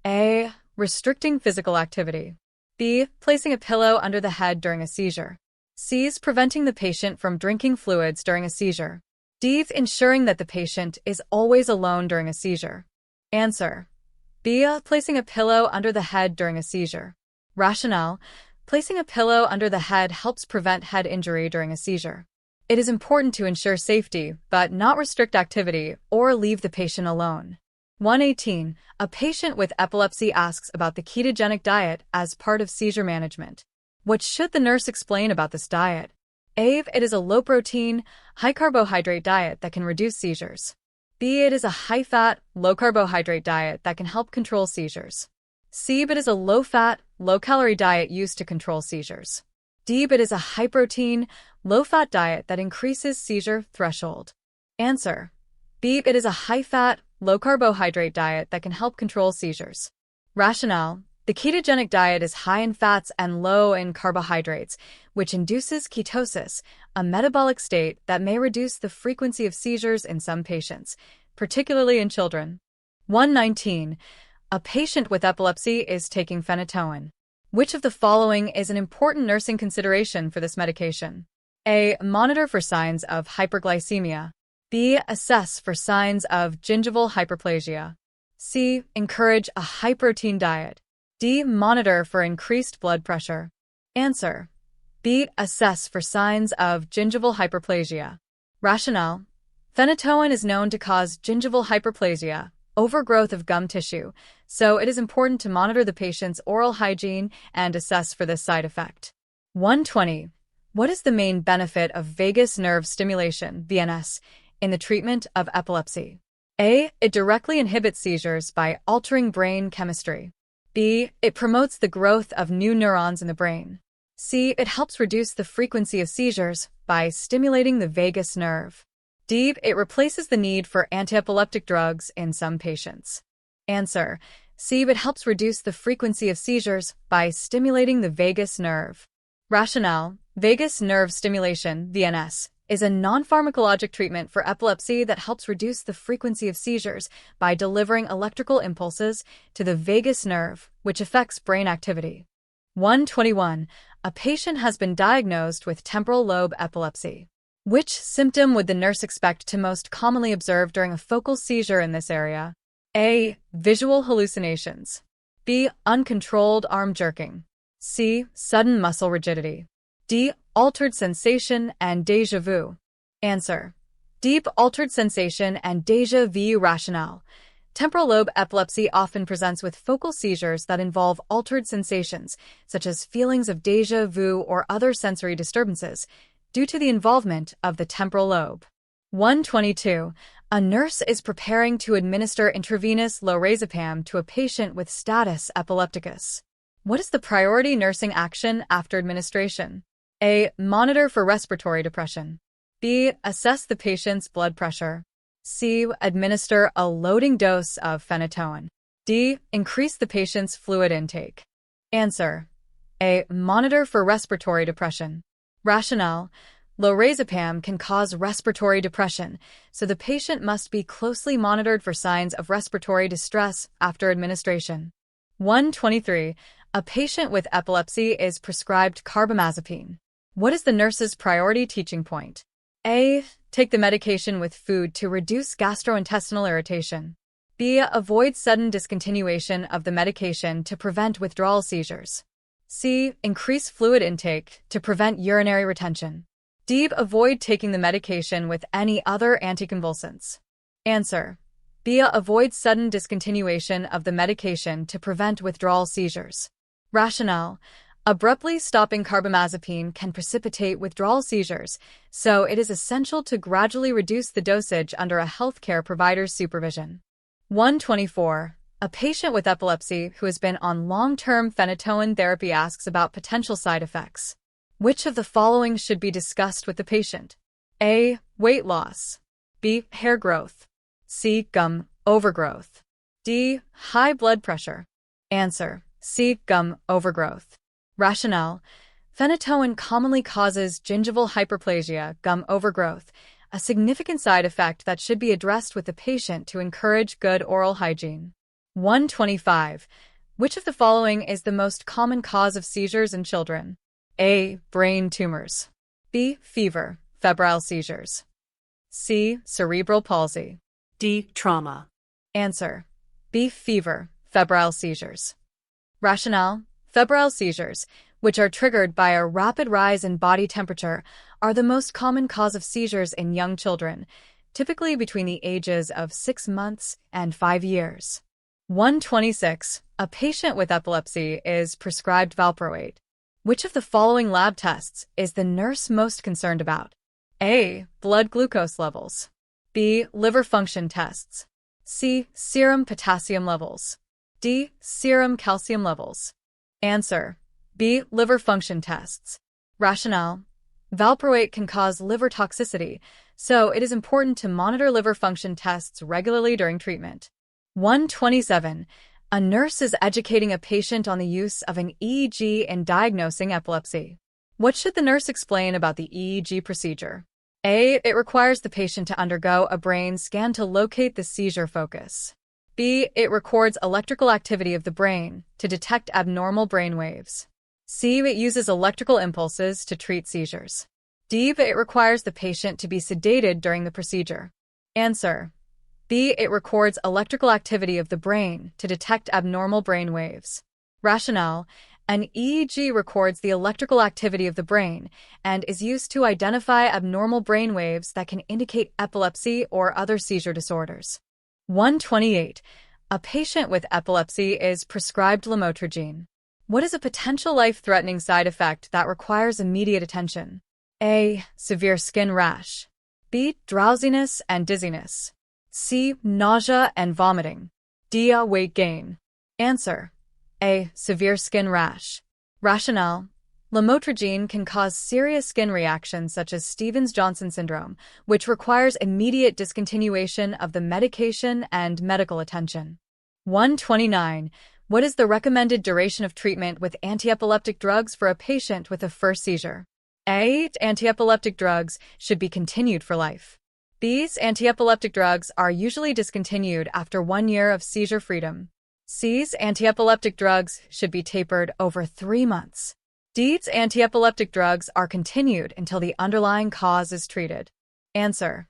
A: A. Restricting physical activity. B. Placing a pillow under the head during a seizure. C. Preventing the patient from drinking fluids during a seizure. D. Ensuring that the patient is always alone during a seizure. Answer: B. Placing a pillow under the head during a seizure. Rationale: placing a pillow under the head helps prevent head injury during a seizure. It is important to ensure safety, but not restrict activity or leave the patient alone. 118. A patient with epilepsy asks about the ketogenic diet as part of seizure management. What should the nurse explain about this diet? A. It is a low-protein, high-carbohydrate diet that can reduce seizures. B. It is a high-fat, low-carbohydrate diet that can help control seizures. C. It is a low-fat, low-calorie diet used to control seizures. D. It is a high-protein, low-fat diet that increases seizure threshold. Answer: B. It is a high-fat, low-carbohydrate diet that can help control seizures. Rationale: the ketogenic diet is high in fats and low in carbohydrates, which induces ketosis, a metabolic state that may reduce the frequency of seizures in some patients, particularly in children. 119. A patient with epilepsy is taking phenytoin. Which of the following is an important nursing consideration for this medication? A. Monitor for signs of hyperglycemia. B. Assess for signs of gingival hyperplasia. C. Encourage a high-protein diet. D. Monitor for increased blood pressure. Answer: B. Assess for signs of gingival hyperplasia. Rationale: phenytoin is known to cause gingival hyperplasia, overgrowth of gum tissue, so it is important to monitor the patient's oral hygiene and assess for this side effect. 120. What is the main benefit of vagus nerve stimulation, VNS, in the treatment of epilepsy? A. It directly inhibits seizures by altering brain chemistry. B. It promotes the growth of new neurons in the brain. C. It helps reduce the frequency of seizures by stimulating the vagus nerve. D. It replaces the need for antiepileptic drugs in some patients. Answer: C. It helps reduce the frequency of seizures by stimulating the vagus nerve. Rationale: vagus nerve stimulation, VNS, is a non-pharmacologic treatment for epilepsy that helps reduce the frequency of seizures by delivering electrical impulses to the vagus nerve, which affects brain activity. 121. A patient has been diagnosed with temporal lobe epilepsy. Which symptom would the nurse expect to most commonly observe during a focal seizure in this area? A. Visual hallucinations. B. Uncontrolled arm jerking. C. Sudden muscle rigidity. D. Altered sensation and déjà vu. Answer: Deep altered sensation and déjà vu. Rationale: temporal lobe epilepsy often presents with focal seizures that involve altered sensations, such as feelings of déjà vu or other sensory disturbances, due to the involvement of the temporal lobe. 122. A nurse is preparing to administer intravenous lorazepam to a patient with status epilepticus. What is the priority nursing action after administration? A. Monitor for respiratory depression. B. Assess the patient's blood pressure. C. Administer a loading dose of phenytoin. D. Increase the patient's fluid intake. Answer: A. Monitor for respiratory depression. Rationale: lorazepam can cause respiratory depression, so the patient must be closely monitored for signs of respiratory distress after administration. 123. A patient with epilepsy is prescribed carbamazepine. What is the nurse's priority teaching point? A. Take the medication with food to reduce gastrointestinal irritation. B. Avoid sudden discontinuation of the medication to prevent withdrawal seizures. C. Increase fluid intake to prevent urinary retention. D. Avoid taking the medication with any other anticonvulsants. Answer: B. Avoid sudden discontinuation of the medication to prevent withdrawal seizures. Rationale: abruptly stopping carbamazepine can precipitate withdrawal seizures, so it is essential to gradually reduce the dosage under a healthcare provider's supervision. 124. A patient with epilepsy who has been on long-term phenytoin therapy asks about potential side effects. Which of the following should be discussed with the patient? A. Weight loss. B. Hair growth. C. Gum overgrowth. D. High blood pressure. Answer: C. Gum overgrowth. Rationale: phenytoin commonly causes gingival hyperplasia, gum overgrowth, a significant side effect that should be addressed with the patient to encourage good oral hygiene. 125. Which of the following is the most common cause of seizures in children? A. Brain tumors. B. Fever, febrile seizures. C. Cerebral palsy.
B: D. Trauma.
A: Answer: B. Fever, febrile seizures. Rationale: febrile seizures, which are triggered by a rapid rise in body temperature, are the most common cause of seizures in young children, typically between the ages of 6 months and 5 years. 126. A patient with epilepsy is prescribed valproate. Which of the following lab tests is the nurse most concerned about? A. Blood glucose levels. B. Liver function tests. C. Serum potassium levels. D. Serum calcium levels. Answer: B. Liver function tests. Rationale: valproate can cause liver toxicity, so it is important to monitor liver function tests regularly during treatment. 127. A nurse is educating a patient on the use of an EEG in diagnosing epilepsy. What should the nurse explain about the EEG procedure? A. It requires the patient to undergo a brain scan to locate the seizure focus. B. It records electrical activity of the brain to detect abnormal brain waves. C. It uses electrical impulses to treat seizures. D. It requires the patient to be sedated during the procedure. Answer: B. It records electrical activity of the brain to detect abnormal brain waves. Rationale: an EEG records the electrical activity of the brain and is used to identify abnormal brain waves that can indicate epilepsy or other seizure disorders. 128. A patient with epilepsy is prescribed lamotrigine. What is a potential life-threatening side effect that requires immediate attention? A. Severe skin rash. B. Drowsiness and dizziness. C. Nausea and vomiting. D. Weight gain. Answer: A. Severe skin rash. Rationale: Lamotrigine can cause serious skin reactions such as Stevens-Johnson syndrome, which requires immediate discontinuation of the medication and medical attention. 129. What is the recommended duration of treatment with antiepileptic drugs for a patient with a first seizure? A. Antiepileptic drugs should be continued for life. These antiepileptic drugs are usually discontinued after 1 year of seizure freedom. C's. Antiepileptic drugs should be tapered over 3 months. D's. Antiepileptic drugs are continued until the underlying cause is treated. Answer.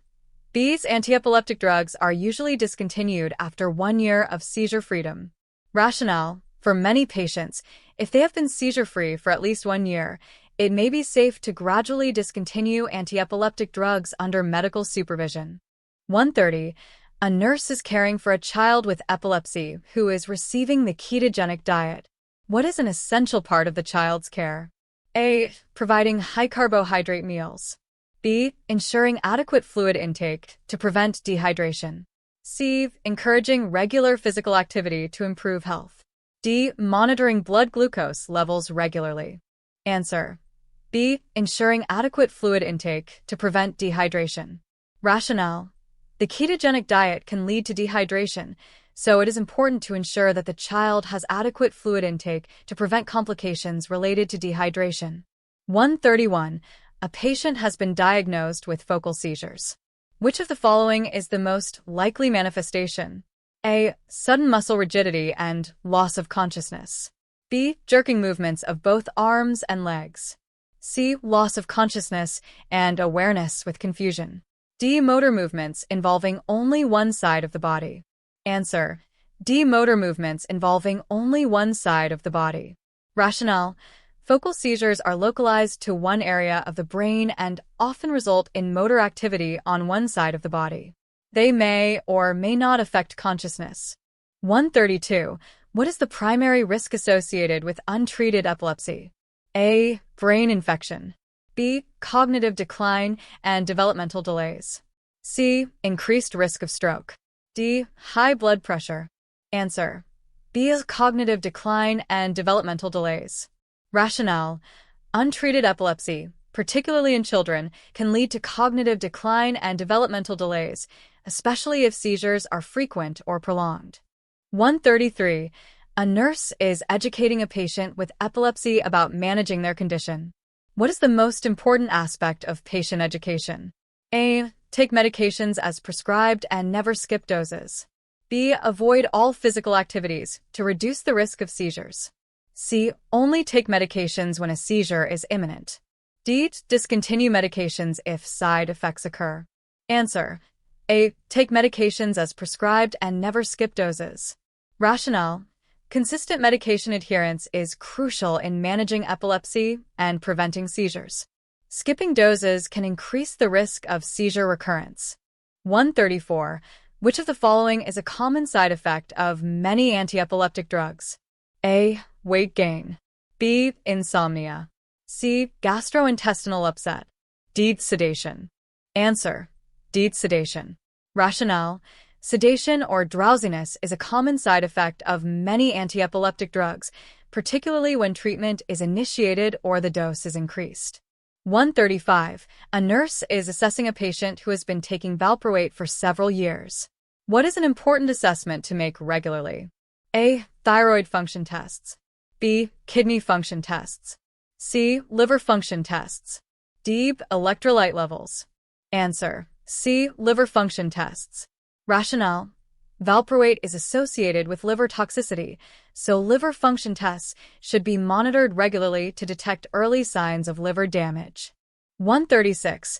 A: B's. Antiepileptic drugs are usually discontinued after 1 year of seizure freedom. Rationale. For many patients, if they have been seizure-free for at least 1 year, it may be safe to gradually discontinue antiepileptic drugs under medical supervision. 130. A nurse is caring for a child with epilepsy who is receiving the ketogenic diet. What is an essential part of the child's care? A. Providing high-carbohydrate meals. B. Ensuring adequate fluid intake to prevent dehydration. C. Encouraging regular physical activity to improve health. D. Monitoring blood glucose levels regularly. Answer. B. Ensuring adequate fluid intake to prevent dehydration. Rationale. The ketogenic diet can lead to dehydration, so it is important to ensure that the child has adequate fluid intake to prevent complications related to dehydration. 131. A patient has been diagnosed with focal seizures. Which of the following is the most likely manifestation? A. Sudden muscle rigidity and loss of consciousness. B. Jerking movements of both arms and legs. C. Loss of consciousness and awareness with confusion. D. Motor movements involving only one side of the body. Answer. D. Motor movements involving only one side of the body. Rationale. Focal seizures are localized to one area of the brain and often result in motor activity on one side of the body. They may or may not affect consciousness. 132. What is the primary risk associated with untreated epilepsy? A. Brain infection. B. Cognitive decline and developmental delays. C. Increased risk of stroke. D. High blood pressure. Answer. B is cognitive decline and developmental delays. Rationale. Untreated epilepsy, particularly in children, can lead to cognitive decline and developmental delays, especially if seizures are frequent or prolonged. 133. A nurse is educating a patient with epilepsy about managing their condition. What is the most important aspect of patient education? A. Take medications as prescribed and never skip doses. B. Avoid all physical activities to reduce the risk of seizures. C. Only take medications when a seizure is imminent. D. Discontinue medications if side effects occur. Answer. A. Take medications as prescribed and never skip doses. Rationale. Consistent medication adherence is crucial in managing epilepsy and preventing seizures. Skipping doses can increase the risk of seizure recurrence. 134. Which of the following is a common side effect of many antiepileptic drugs? A. Weight gain. B. Insomnia. C. Gastrointestinal upset. D. Sedation. Answer. D. Sedation. Rationale. Sedation or drowsiness is a common side effect of many antiepileptic drugs, particularly when treatment is initiated or the dose is increased. 135. A nurse is assessing a patient who has been taking valproate for several years. What is an important assessment to make regularly? A. Thyroid function tests. B. Kidney function tests. C. Liver function tests. D. Electrolyte levels. Answer. C. Liver function tests. Rationale. Valproate is associated with liver toxicity, so liver function tests should be monitored regularly to detect early signs of liver damage. 136.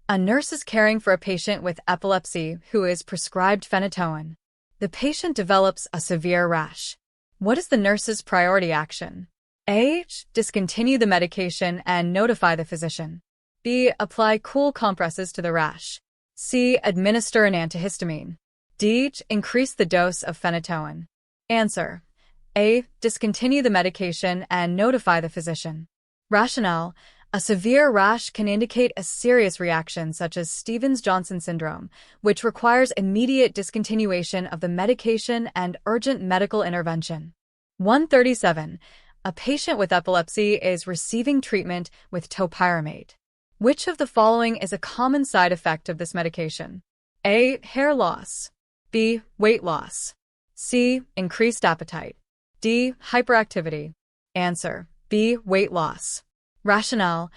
A: A nurse is caring for a patient with epilepsy who is prescribed phenytoin. The patient develops a severe rash. What is the nurse's priority action? A. Discontinue the medication and notify the physician. B. Apply cool compresses to the rash. C. Administer an antihistamine. D. Increase the dose of phenytoin. Answer. A. Discontinue the medication and notify the physician. Rationale. A severe rash can indicate a serious reaction such as Stevens-Johnson syndrome, which requires immediate discontinuation of the medication and urgent medical intervention. 137. A patient with epilepsy is receiving treatment with topiramate. Which of the following is a common side effect of this medication? A. Hair loss. B. Weight loss. C. Increased appetite. D. Hyperactivity. Answer: B. Weight loss. Rationale: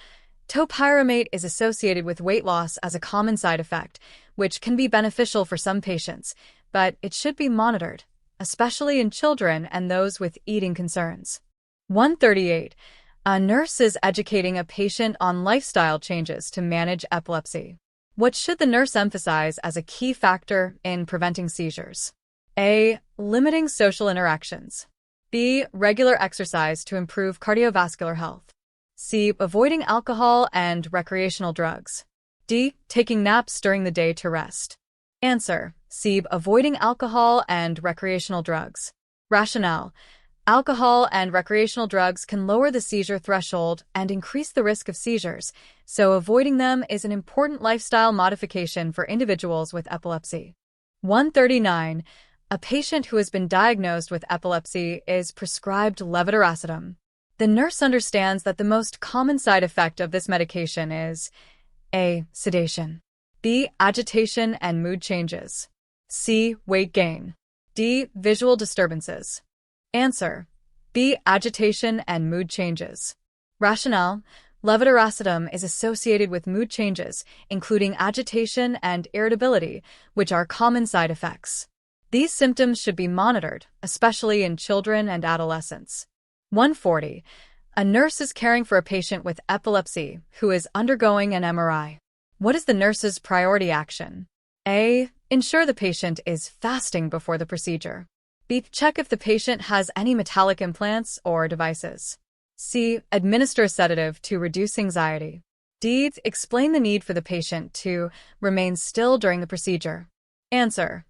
A: topiramate is associated with weight loss as a common side effect, which can be beneficial for some patients, but it should be monitored, especially in children and those with eating concerns. 138. A nurse is educating a patient on lifestyle changes to manage epilepsy. What should the nurse emphasize as a key factor in preventing seizures? A. Limiting social interactions. B. Regular exercise to improve cardiovascular health. C. Avoiding alcohol and recreational drugs. D. Taking naps during the day to rest. Answer: C. Avoiding alcohol and recreational drugs. Rationale: alcohol and recreational drugs can lower the seizure threshold and increase the risk of seizures, so avoiding them is an important lifestyle modification for individuals with epilepsy. 139. A patient who has been diagnosed with epilepsy is prescribed levetiracetam. The nurse understands that the most common side effect of this medication is A. Sedation. B. Agitation and mood changes. C. Weight gain. D. Visual disturbances. Answer: B. Agitation and mood changes. Rationale: levetiracetam is associated with mood changes, including agitation and irritability, which are common side effects. These symptoms should be monitored, especially in children and adolescents. 140. A nurse is caring for a patient with epilepsy who is undergoing an MRI. What is the nurse's priority action? A. Ensure the patient is fasting before the procedure. B. Check if the patient has any metallic implants or devices. C. Administer a sedative to reduce anxiety. D. Explain the need for the patient to remain still during the procedure. Answer: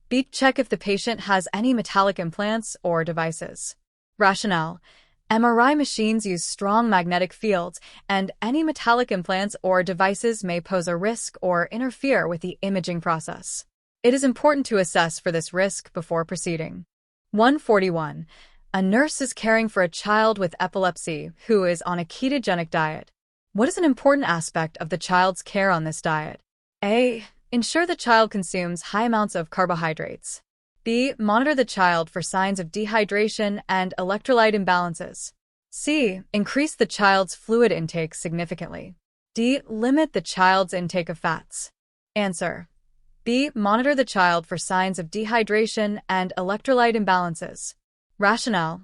A: B. Check if the patient has any metallic implants or devices. Rationale: MRI machines use strong magnetic fields, and any metallic implants or devices may pose a risk or interfere with the imaging process. It is important to assess for this risk before proceeding. 141. A nurse is caring for a child with epilepsy who is on a ketogenic diet. What is an important aspect of the child's care on this diet? A. Ensure the child consumes high amounts of carbohydrates. B. Monitor the child for signs of dehydration and electrolyte imbalances. C. Increase the child's fluid intake significantly. D. Limit the child's intake of fats. Answer: B. Monitor the child for signs of dehydration and electrolyte imbalances. Rationale: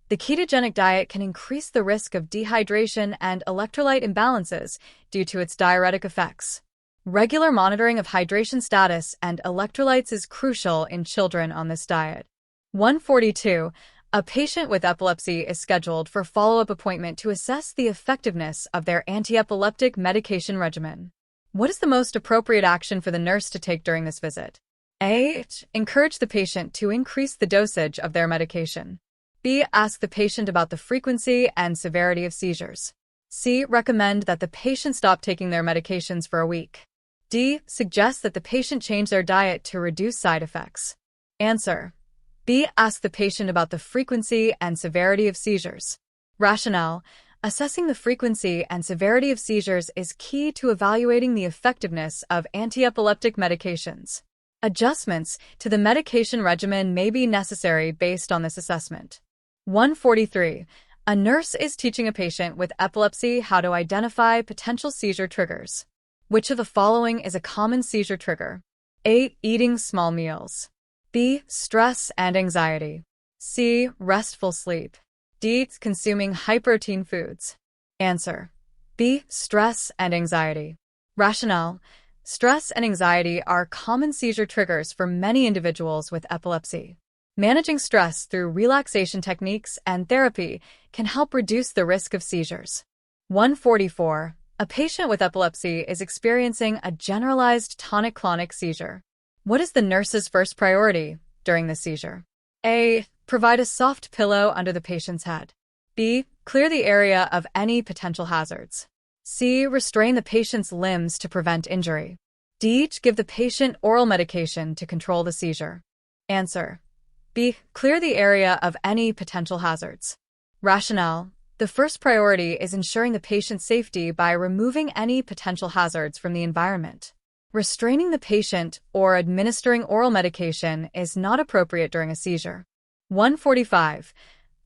A: the ketogenic diet can increase the risk of dehydration and electrolyte imbalances due to its diuretic effects. Regular monitoring of hydration status and electrolytes is crucial in children on this diet. 142. A patient with epilepsy is scheduled for follow-up appointment to assess the effectiveness of their anti-epileptic medication regimen. What is the most appropriate action for the nurse to take during this visit? A. Encourage the patient to increase the dosage of their medication. B. Ask the patient about the frequency and severity of seizures. C. Recommend that the patient stop taking their medications for a week. D. Suggest that the patient change their diet to reduce side effects. Answer: B. Ask the patient about the frequency and severity of seizures. Rationale: assessing the frequency and severity of seizures is key to evaluating the effectiveness of anti-epileptic medications. Adjustments to the medication regimen may be necessary based on this assessment. 143. A nurse is teaching a patient with epilepsy how to identify potential seizure triggers. Which of the following is a common seizure trigger? A. Eating small meals. B. Stress and anxiety. C. Restful sleep. D. Consuming high-protein foods. Answer: B. Stress and anxiety. Rationale: stress and anxiety are common seizure triggers for many individuals with epilepsy. Managing stress through relaxation techniques and therapy can help reduce the risk of seizures. 144. A patient with epilepsy is experiencing a generalized tonic-clonic seizure. What is the nurse's first priority during the seizure? A. Provide a soft pillow under the patient's head. B. Clear the area of any potential hazards. C. Restrain the patient's limbs to prevent injury. D. Give the patient oral medication to control the seizure. Answer: B. Clear the area of any potential hazards. Rationale: the first priority is ensuring the patient's safety by removing any potential hazards from the environment. Restraining the patient or administering oral medication is not appropriate during a seizure. 145.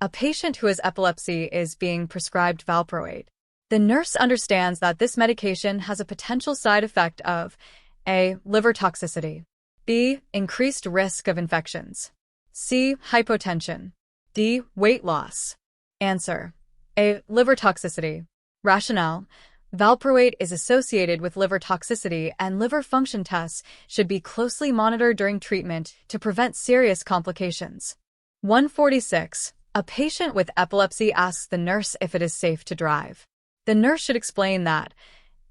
A: A patient who has epilepsy is being prescribed valproate. The nurse understands that this medication has a potential side effect of A. Liver toxicity, B. Increased risk of infections, C. Hypotension, D. Weight loss. Answer: A. Liver toxicity. Rationale: valproate is associated with liver toxicity, and liver function tests should be closely monitored during treatment to prevent serious complications. 146. A patient with epilepsy asks the nurse if it is safe to drive. The nurse should explain that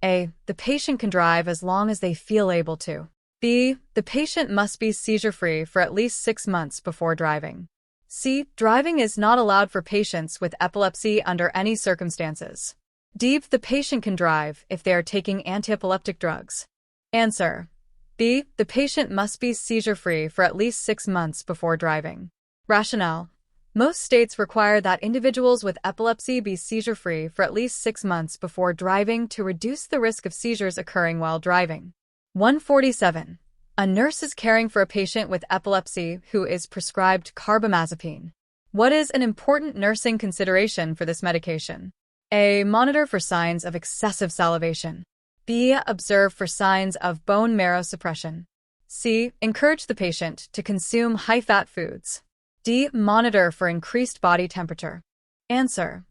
A: A. The patient can drive as long as they feel able to. B. The patient must be seizure-free for at least 6 months before driving. C. Driving is not allowed for patients with epilepsy under any circumstances. D. The patient can drive if they are taking antiepileptic drugs. Answer: B. The patient must be seizure-free for at least 6 months before driving. Rationale: most states require that individuals with epilepsy be seizure-free for at least 6 months before driving to reduce the risk of seizures occurring while driving. 147. A nurse is caring for a patient with epilepsy who is prescribed carbamazepine. What is an important nursing consideration for this medication? A. Monitor for signs of excessive salivation. B. Observe for signs of bone marrow suppression. C. Encourage the patient to consume high-fat foods. D. Monitor for increased body temperature. Answer: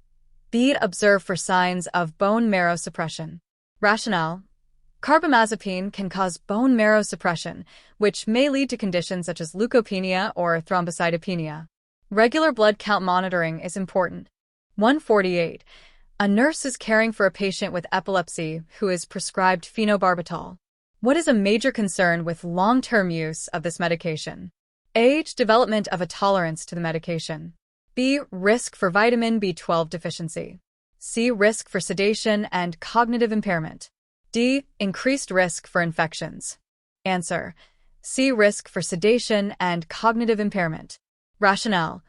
A: B. Observe for signs of bone marrow suppression. Rationale: carbamazepine can cause bone marrow suppression, which may lead to conditions such as leukopenia or thrombocytopenia. Regular blood count monitoring is important. 148. A nurse is caring for a patient with epilepsy who is prescribed phenobarbital. What is a major concern with long-term use of this medication? A. Development of a tolerance to the medication. B. Risk for vitamin B12 deficiency. C. Risk for sedation and cognitive impairment. D. Increased risk for infections. Answer: C. Risk for sedation and cognitive impairment. Rationale: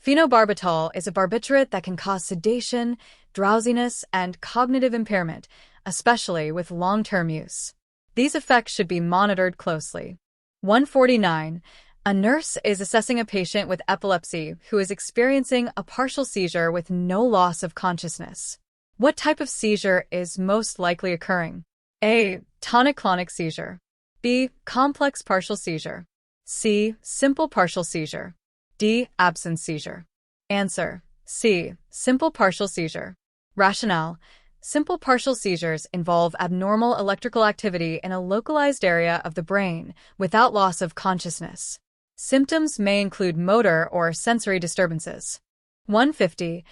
A: phenobarbital is a barbiturate that can cause sedation, drowsiness, and cognitive impairment, especially with long-term use. These effects should be monitored closely. 149. A nurse is assessing a patient with epilepsy who is experiencing a partial seizure with no loss of consciousness. What type of seizure is most likely occurring? A. Tonic-clonic seizure. B. Complex partial seizure. C. Simple partial seizure. D. Absence seizure. Answer: C. Simple partial seizure. Rationale: simple partial seizures involve abnormal electrical activity in a localized area of the brain without loss of consciousness. Symptoms may include motor or sensory disturbances. 150.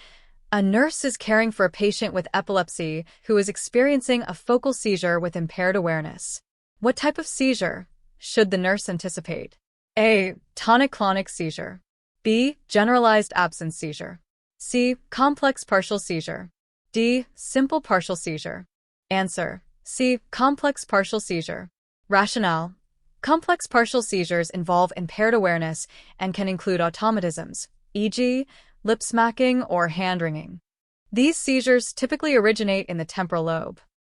A: A nurse is caring for a patient with epilepsy who is experiencing a focal seizure with impaired awareness. What type of seizure should the nurse anticipate? A. Tonic-clonic seizure. B. Generalized absence seizure. C. Complex partial seizure. D. Simple partial seizure. Answer: C. Complex partial seizure. Rationale: complex partial seizures involve impaired awareness and can include automatisms, e.g., lip smacking or hand wringing. These seizures typically originate in the temporal lobe.